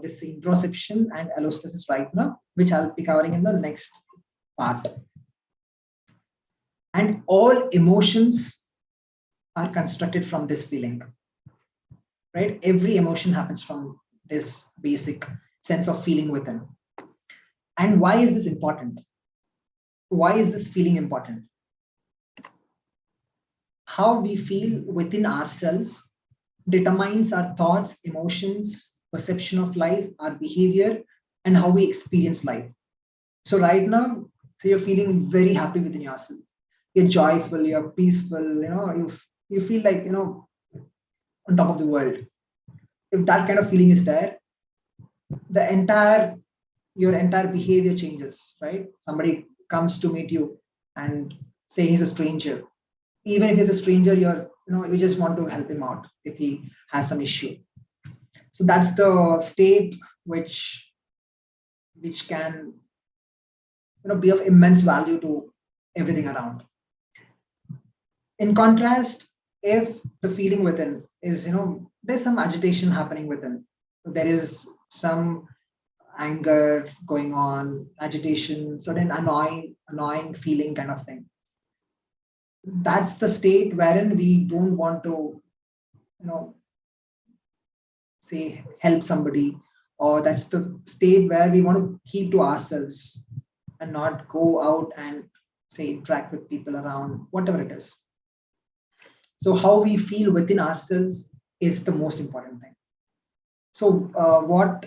this interoception and allostasis right now. which I'll be covering in the next part. And all emotions are constructed from this feeling, right? Every emotion happens from this basic sense of feeling within. And why is this important? Why is this feeling important? How we feel within ourselves determines our thoughts, emotions, perception of life, our behavior, and how we experience life. So right now, so you're feeling very happy within yourself. You're joyful, you're peaceful, you feel like, on top of the world. If that kind of feeling is there, your entire behavior changes, right? Somebody comes to meet you and say he's a stranger. Even if he's a stranger, you just want to help him out if he has some issue. So that's the state which can be of immense value to everything around. In contrast, if the feeling within is, there's some agitation happening within, there is some anger going on, agitation, certain annoying feeling kind of thing. That's the state wherein we don't want to, say help somebody, or that's the state where we want to keep to ourselves and not go out and say interact with people around, whatever it is. So how we feel within ourselves is the most important thing. So what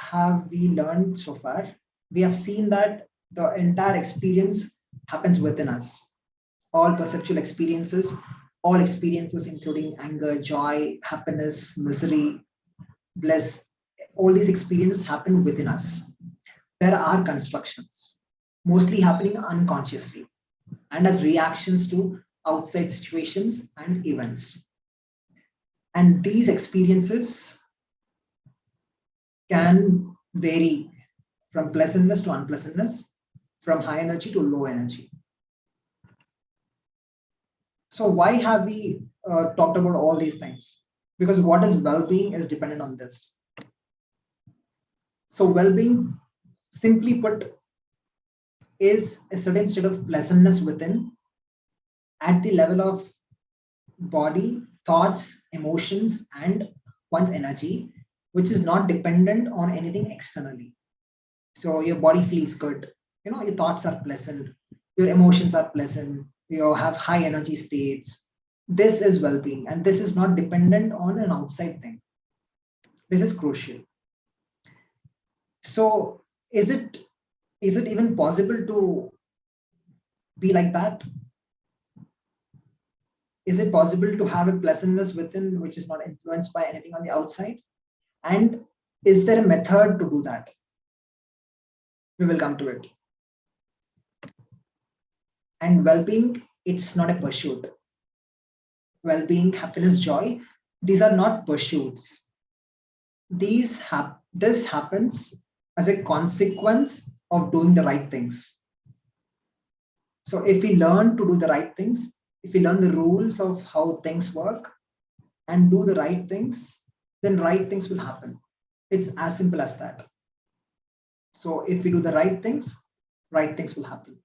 have we learned so far? We have seen that the entire experience happens within us. All perceptual experiences, all experiences including anger, joy, happiness, misery, bliss, all these experiences happen within us. There are constructions, mostly happening unconsciously and as reactions to outside situations and events. And these experiences can vary from pleasantness to unpleasantness, from high energy to low energy. So why have we talked about all these things? Because what is well-being is dependent on this. So well-being, simply put, is a certain state of pleasantness within at the level of body, thoughts, emotions, and one's energy, which is not dependent on anything externally. So your body feels good, your thoughts are pleasant, your emotions are pleasant, you have high energy states. This is well-being, and this is not dependent on an outside thing. This is crucial. So is it even possible to be like that? Is it possible to have a pleasantness within which is not influenced by anything on the outside? And is there a method to do that? We will come to it. And well-being, it's not a pursuit. Well-being, happiness, joy, these are not pursuits. This happens as a consequence of doing the right things. So if we learn to do the right things, if we learn the rules of how things work and do the right things, then right things will happen. It's as simple as that. So if we do the right things will happen.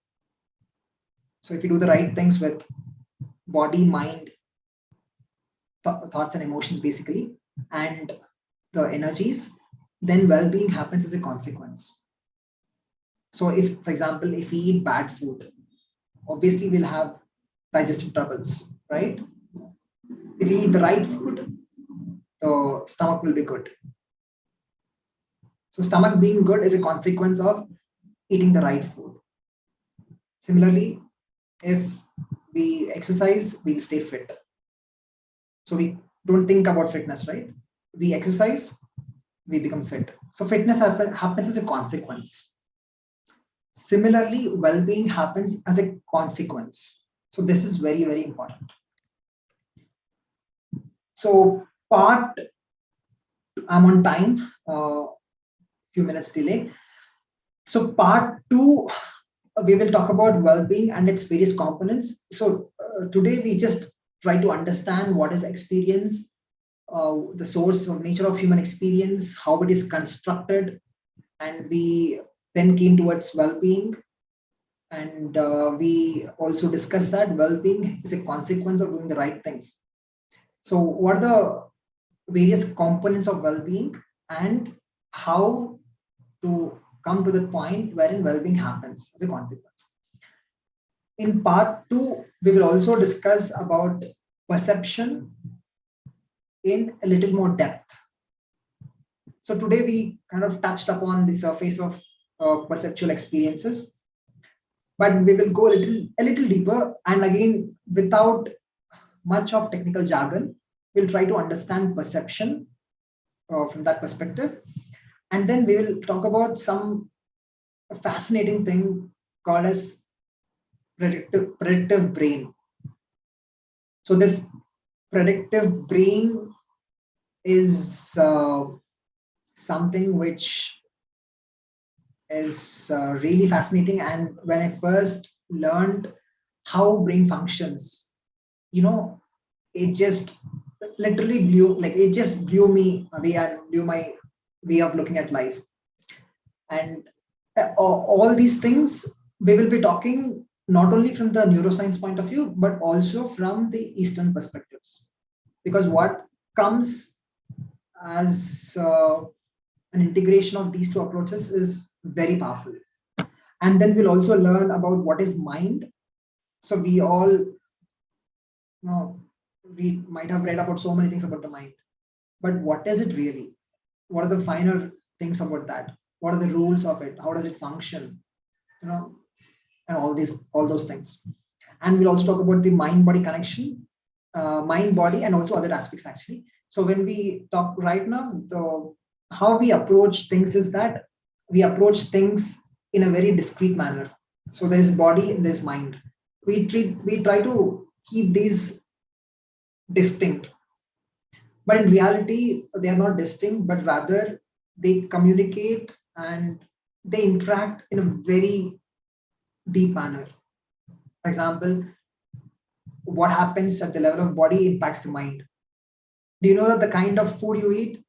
So if you do the right things with body, mind, thoughts and emotions basically, and the energies, then well-being happens as a consequence. So if, for example, if we eat bad food, obviously we'll have digestive troubles, right? If we eat the right food, the stomach will be good. So stomach being good is a consequence of eating the right food. Similarly, if we exercise, we'll stay fit. So we don't think about fitness, right? We exercise, we become fit. So fitness happens as a consequence. Similarly, well-being happens as a consequence. So this is very, very important. So I'm on time, few minutes delay. So part 2, we will talk about well-being and its various components. So today we just try to understand what is experience, the source or nature of human experience, how it is constructed, And we then came towards well-being. And we also discussed that well-being is a consequence of doing the right things. So what are the various components of well-being and how to come to the point wherein well-being happens as a consequence. In part 2, we will also discuss about perception in a little more depth. So today we kind of touched upon the surface of perceptual experiences, but we will go a little deeper, and again, without much of technical jargon, we'll try to understand perception from that perspective. And then we will talk about some fascinating thing called as predictive brain. So this predictive brain is something which is really fascinating. And when I first learned how brain functions, it just literally blew me away and blew my way of looking at life. And all these things we will be talking not only from the neuroscience point of view, but also from the Eastern perspectives, because what comes as an integration of these two approaches is very powerful. And then we'll also learn about what is mind. So we all we might have read about so many things about the mind, but what is it really? What are the finer things about that? What are the rules of it? How does it function? And all those things. And we'll also talk about the mind-body connection, mind-body, and also other aspects actually. So when we talk right now, how we approach things is that we approach things in a very discrete manner. So there's body and there's mind. We try to keep these distinct, but in reality they are not distinct, but rather they communicate and they interact in a very deep manner. For example, what happens at the level of body impacts the mind. Do you know that the kind of food you eat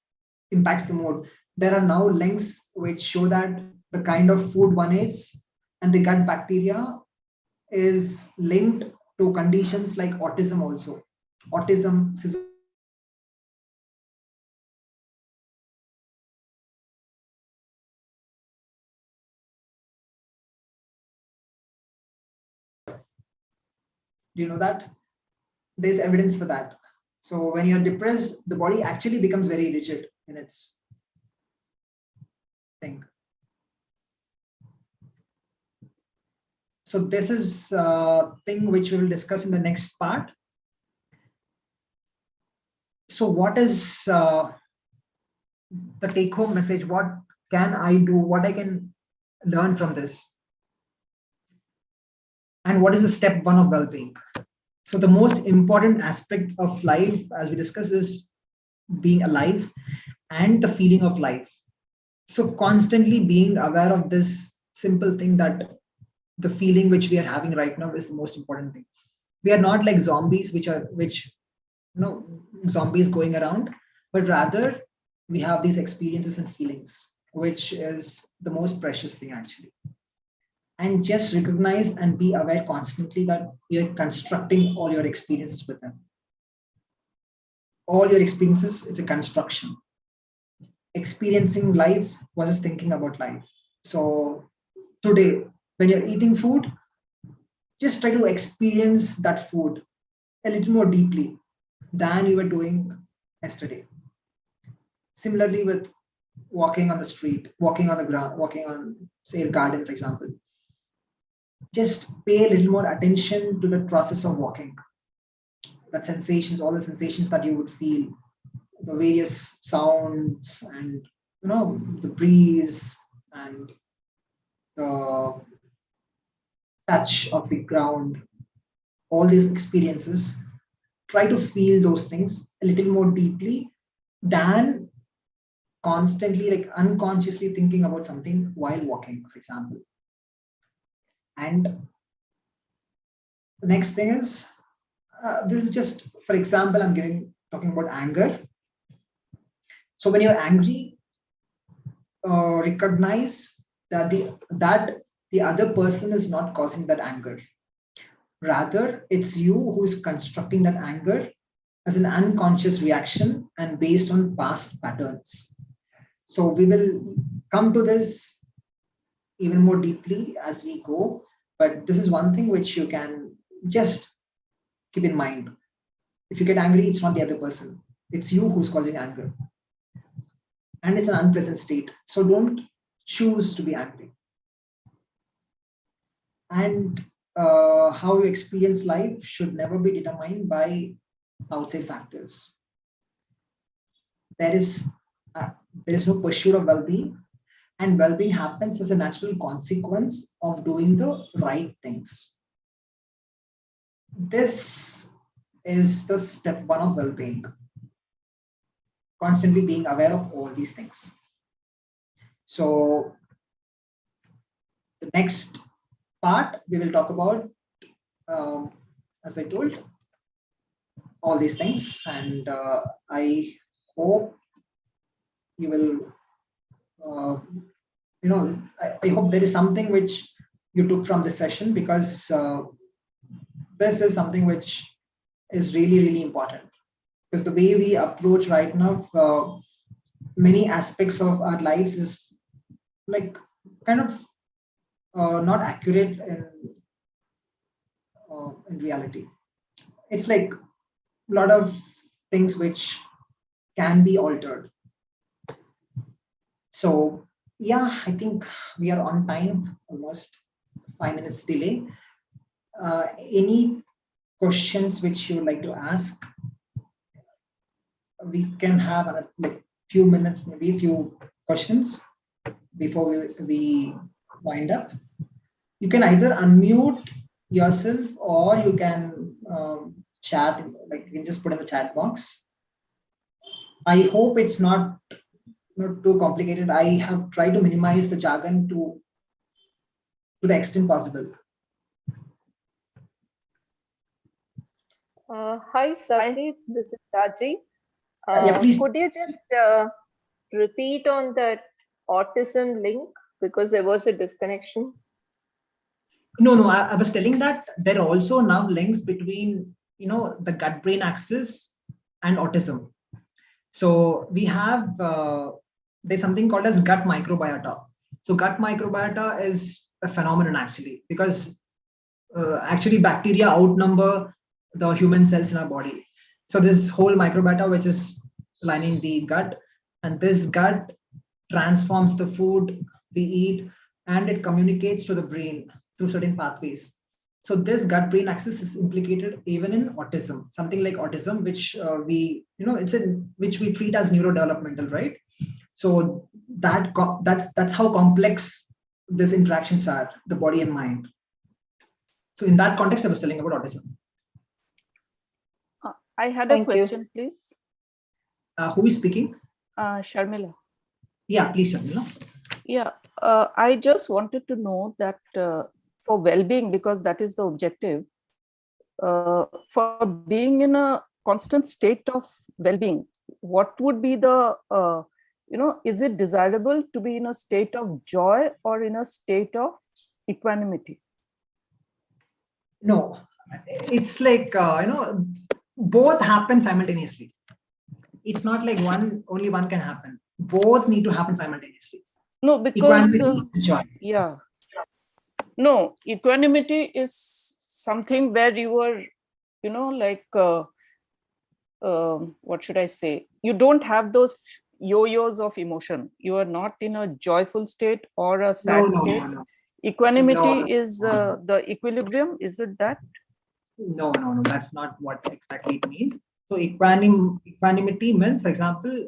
impacts the mood? There are now links which show that the kind of food one eats and the gut bacteria is linked to conditions like autism also. Autism, do you know that? There's evidence for that. So when you're depressed, the body actually becomes very rigid in its thing. So this is a thing which we will discuss in the next part. So what is the take-home message? What can I do? What I can learn from this? And what is the step 1 of well-being? So the most important aspect of life, as we discussed, is being alive and the feeling of life. So constantly being aware of this simple thing, that the feeling which we are having right now is the most important thing. We are not like zombies, zombies going around, but rather we have these experiences and feelings, which is the most precious thing actually. And just recognize and be aware constantly that you're constructing all your experiences with them. All your experiences, it's a construction. Experiencing life versus thinking about life. So today, when you're eating food, just try to experience that food a little more deeply than you were doing yesterday. Similarly with walking on the street, walking on the ground, walking on, say, a garden, for example. Just pay a little more attention to the process of walking. That sensations, all the sensations that you would feel, the various sounds, and the breeze and the touch of the ground, all these experiences. Try to feel those things a little more deeply than constantly, like unconsciously thinking about something while walking, for example. And the next thing is, this is just, for example, talking about anger. So when you're angry, recognize that the other person is not causing that anger. Rather, it's you who is constructing that anger as an unconscious reaction and based on past patterns. So we will come to this even more deeply as we go, but this is one thing which you can just keep in mind. If you get angry, it's not the other person, it's you who's causing anger. And it's an unpleasant state. So don't choose to be angry. And how you experience life should never be determined by outside factors. There is no pursuit of well-being, and well-being happens as a natural consequence of doing the right things. This is the step one of well-being. Constantly being aware of all these things. So the next part, we will talk about, as I told, all these things. And I hope you will, I hope there is something which you took from this session, because this is something which is really, really important. Because the way we approach right now, many aspects of our lives is like kind of not accurate in reality. It's like a lot of things which can be altered. So yeah, I think we are on time, almost 5 minutes delay. Any questions which you would like to ask? We can have a few minutes, maybe a few questions before we wind up. You can either unmute yourself or you can chat, like you can just put in the chat box. I hope it's not too complicated. I have tried to minimize the jargon to the extent possible. Hi, Saketh. This is Raji. Yeah, please. Could you just repeat on that autism link, because there was a disconnection? No, I was telling that there are also now links between the gut-brain axis and autism. So we have there's something called as gut microbiota. So gut microbiota is a phenomenon actually, because actually bacteria outnumber the human cells in our body. So this whole microbiota which is lining the gut, and this gut transforms the food we eat and it communicates to the brain through certain pathways. So this gut-brain axis is implicated even in autism, something like autism, which which we treat as neurodevelopmental, right? So that's how complex these interactions are, the body and mind. So in that context, I was telling about autism. I had Thank a question, please. Who is speaking? Sharmila. Yeah, please, Sharmila. Yeah, I just wanted to know that for well-being, because that is the objective, for being in a constant state of well-being, what would be the, is it desirable to be in a state of joy or in a state of equanimity? No, it's like, both happen simultaneously. It's not like only one can happen. Both need to happen simultaneously. No, because joy. Yeah, no, equanimity is something where you are, what should I say? You don't have those yo-yos of emotion. You are not in a joyful state or a sad state. No. Equanimity is the equilibrium. Is it that? No, that's not what exactly it means. So equanimity means, for example,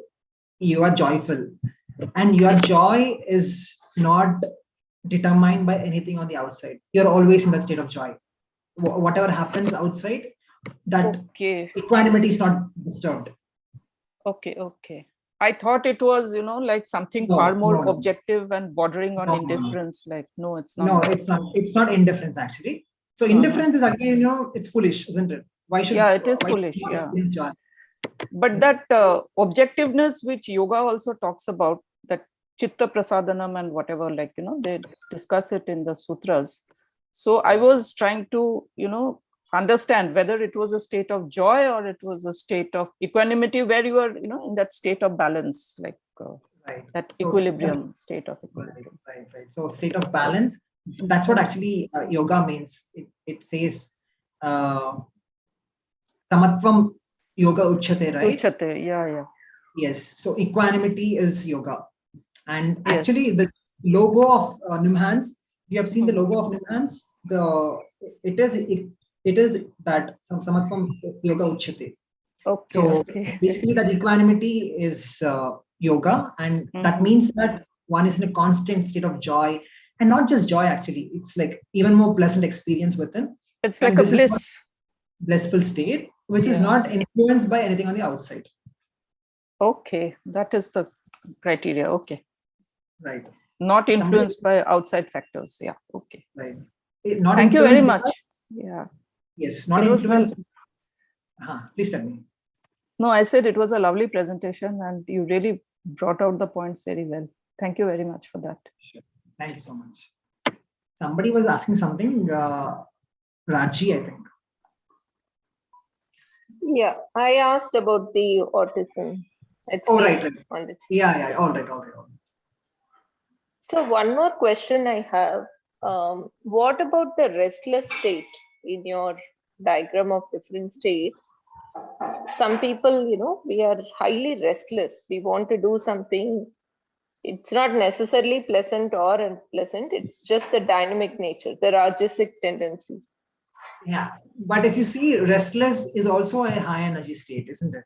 you are joyful, and your joy is not determined by anything on the outside. You're always in that state of joy. Whatever happens outside, that equanimity is not disturbed. Okay. I thought it was, like something far more objective and bordering on indifference. Like, no, it's not. No, it's not. It's not indifference actually. So indifference is again, it's foolish, isn't it? Why should? Yeah, it is foolish. Yeah. But that objectiveness, which yoga also talks about, that chitta prasadanam and whatever, like, they discuss it in the sutras. So I was trying to, understand whether it was a state of joy or it was a state of equanimity where you are, in that state of balance, like Right. that So, equilibrium, state of equilibrium. Right. So state of balance. That's what actually yoga means. It says samatvam yoga uchyate, right? Uchate, yeah. Yes. So equanimity is yoga. And Yes. actually the logo of NIMHANS, you have seen the logo of NIMHANS, it is that samatvam yoga uchyate. Okay. So okay. basically that equanimity is yoga, and that means that one is in a constant state of joy, and not just joy, actually, it's like even more pleasant experience within. It's And like a this is bliss. blissful state, which is Yeah. not influenced by anything on the outside. Okay, that is the criteria. Okay. Right. Not influenced by outside factors. Yeah. Okay. Right. Not Thank you very influenced much. by- Yeah. Yes, not It was influenced. Please tell me. No, I said it was a lovely presentation and you really brought out the points very well. Thank you very much for that. Sure. Thank you so much. Somebody was asking something, Raji, I think. Yeah, I asked about the autism. It's Oh, been right. on the Yeah. All right. So one more question I have. What about the restless state in your diagram of different states? Some people, we are highly restless. We want to do something. It's not necessarily pleasant or unpleasant. It's just the dynamic nature, the rajasic tendency. Yeah, but if you see, restless is also a high energy state, isn't it?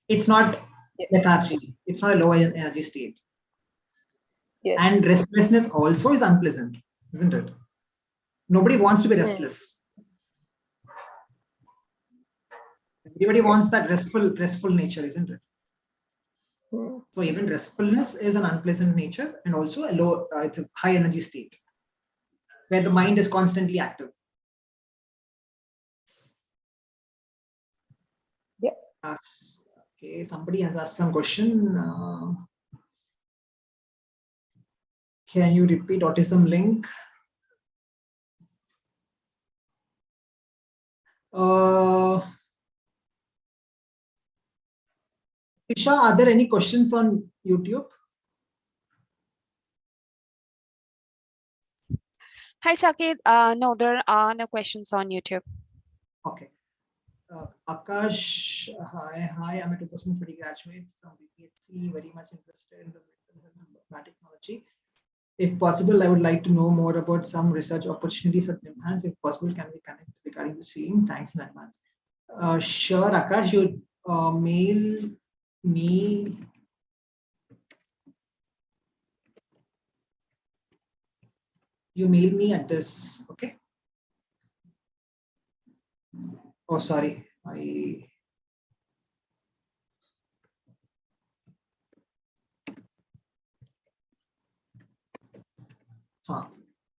It's not lethargy. It's not a low energy state. Yes. And restlessness also is unpleasant, isn't it? Nobody wants to be restless. Everybody wants that restful nature, isn't it? So even restfulness is an unpleasant nature, and also it's a high energy state where the mind is constantly active. Yeah. Okay, somebody has asked some question. Can you repeat autism link? Isha, are there any questions on YouTube? Hi, Saketh. No, there are no questions on YouTube. Okay. Akash, hi, I'm a 2020 graduate from BITSAA, very much interested in the biotechnology. If possible, I would like to know more about some research opportunities at NIMHANS. If possible, can we connect regarding the same? Thanks in advance. Sure, Akash, you mail me. You mail me at this, okay? Oh, sorry.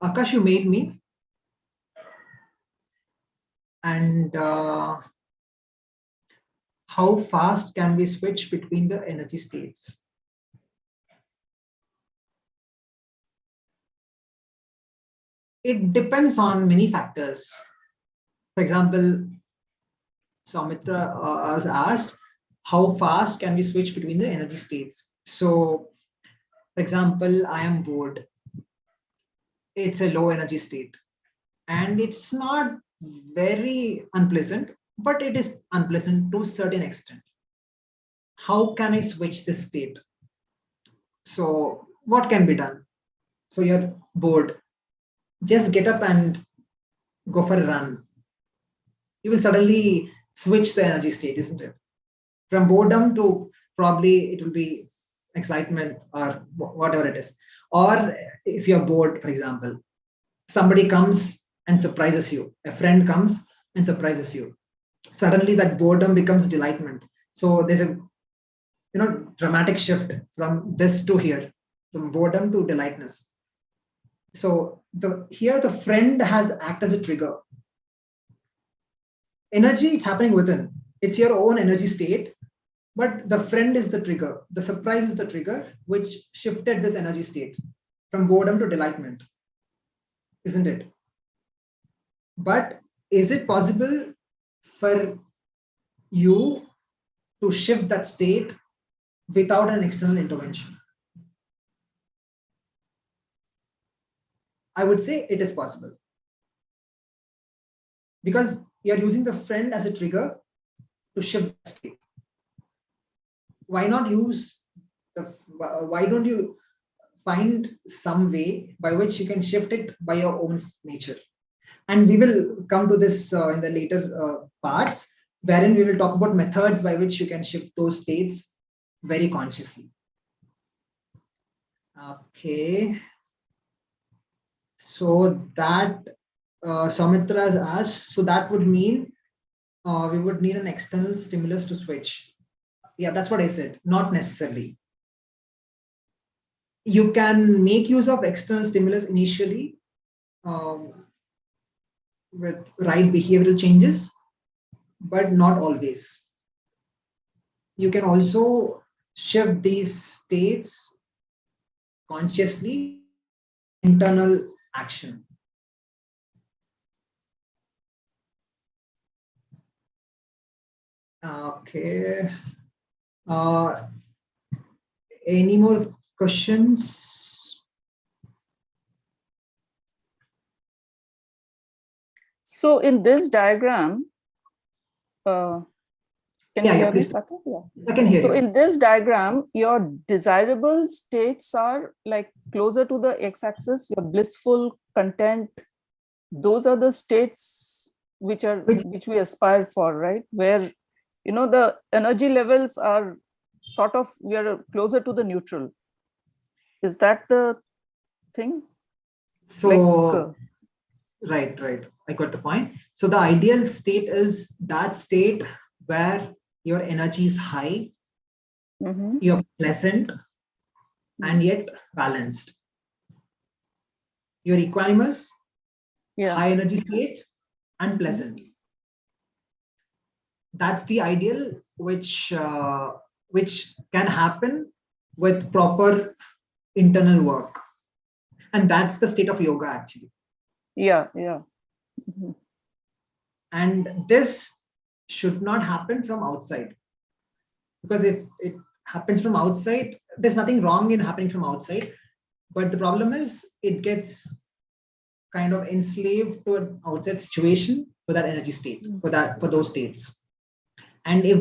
Akash, you made me. And how fast can we switch between the energy states? It depends on many factors. For example, Soumitra was asked, how fast can we switch between the energy states? So, for example, I am bored. It's a low energy state. And it's not very unpleasant, but it is unpleasant to a certain extent. How can I switch this state? So, what can be done? So, you're bored. Just get up and go for a run. You will suddenly switch the energy state, isn't it? From boredom to probably it will be excitement or whatever it is. Or if you're bored, for example, somebody comes and surprises you. A friend comes and surprises you. Suddenly that boredom becomes delightment. So there's a dramatic shift from this to here, from boredom to delightness. So here the friend has acted as a trigger. Energy, it's happening within. It's your own energy state. But the friend is the trigger. The surprise is the trigger, which shifted this energy state from boredom to delightment, isn't it? But is it possible for you to shift that state without an external intervention? I would say it is possible. Because you're using the friend as a trigger to shift the state. Why not use why don't you find some way by which you can shift it by your own nature? And we will come to this in the later parts, wherein we will talk about methods by which you can shift those states very consciously. Okay. So that Soumitra has asked, so that would mean we would need an external stimulus to switch. Yeah, that's what I said. Not necessarily. You can make use of external stimulus initially with right behavioral changes, but not always. You can also shift these states consciously, internal action. Okay. Any more questions? So in this diagram, can you hear me, please. Saketh? Yeah. I can hear So you. in this diagram, your desirable states are like closer to the x-axis, your blissful, content. Those are the states which we aspire for, right? Where, you know, the energy levels are sort of, we are closer to the neutral. Is that the thing? So, right. I got the point. So the ideal state is that state where your energy is high, you're pleasant, and yet balanced. You're equanimous, high energy state, and pleasant. That's the ideal, which can happen with proper internal work, and that's the state of yoga actually. Yeah. And this should not happen from outside, because if it happens from outside, there's nothing wrong in happening from outside, but the problem is it gets kind of enslaved to an outside situation for that energy state, for those states. And if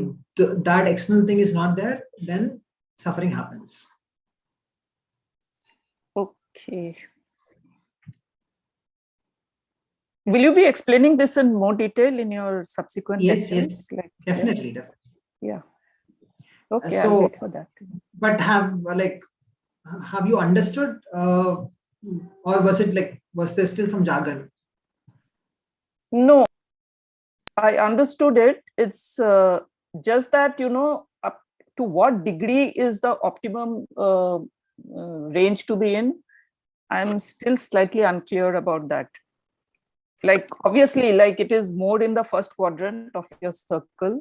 that external thing is not there, then suffering happens. Okay. Will you be explaining this in more detail in your subsequent lectures? Yes, definitely. Yeah. Okay, So, I'll wait for that. But have you understood, or was there still some jargon? No, I understood it. It's just that, you know, up to what degree is the optimum range to be in? I'm still slightly unclear about that. Like, obviously, like it is more in the first quadrant of your circle,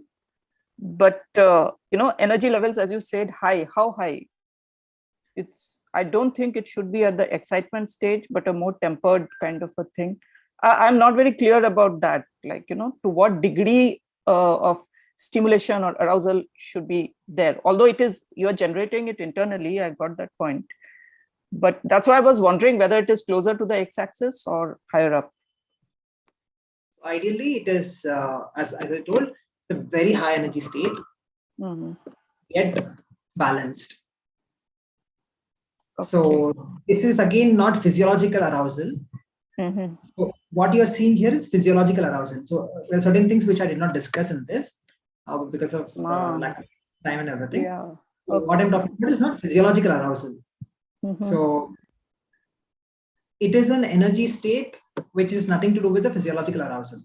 but you know, energy levels, as you said, high. How high? I don't think it should be at the excitement stage, but a more tempered kind of a thing. I'm not very clear about that. Like, you know, to what degree of stimulation or arousal should be there. Although it is, you're generating it internally, I got that point. But that's why I was wondering whether it is closer to the x-axis or higher up. Ideally, it is, as I told, a very high energy state, yet balanced. Okay. So this is again not physiological arousal. So what you are seeing here is physiological arousal. So there are certain things which I did not discuss in this because of lack of time and everything. Yeah. So what I'm talking about is not physiological arousal. So it is an energy state which is nothing to do with the physiological arousal.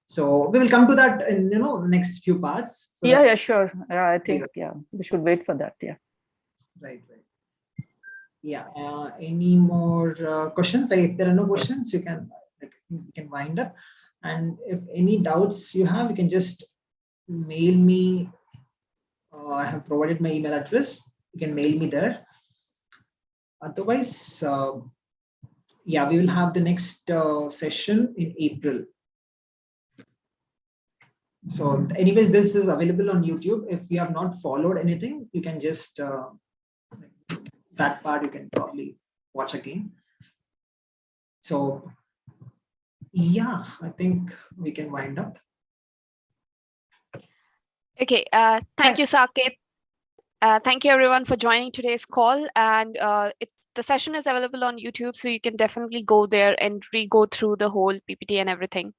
So we will come to that in next few parts. So yeah, sure. Yeah, I think we should wait for that. Yeah. Right. Yeah. Any more questions? Like if there are no questions, you can wind up. And if any doubts you have, you can just mail me I have provided my email address. You can mail me there. Otherwise, yeah, we will have the next session in April. So anyways, this is available on YouTube. If you have not followed anything, you can just, that part you can probably watch again. So yeah, I think we can wind up. Okay, thank you, Saketh. Thank you everyone for joining today's call, and the session is available on YouTube, so you can definitely go there and re-go through the whole PPT and everything.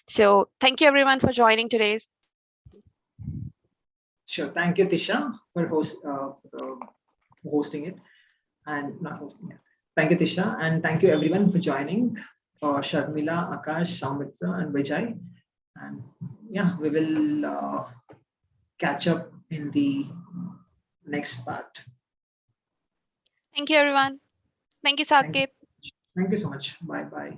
So thank you everyone for joining today's. Sure, thank you, Tisha, for hosting it and not hosting it. Thank you, Tisha, and thank you everyone for joining. Sharmila, Akash, Soumitra, and Vijay. And yeah, we will catch up in the next part. Thank you everyone. Thank you, Saketh. Thank you so much. Bye bye.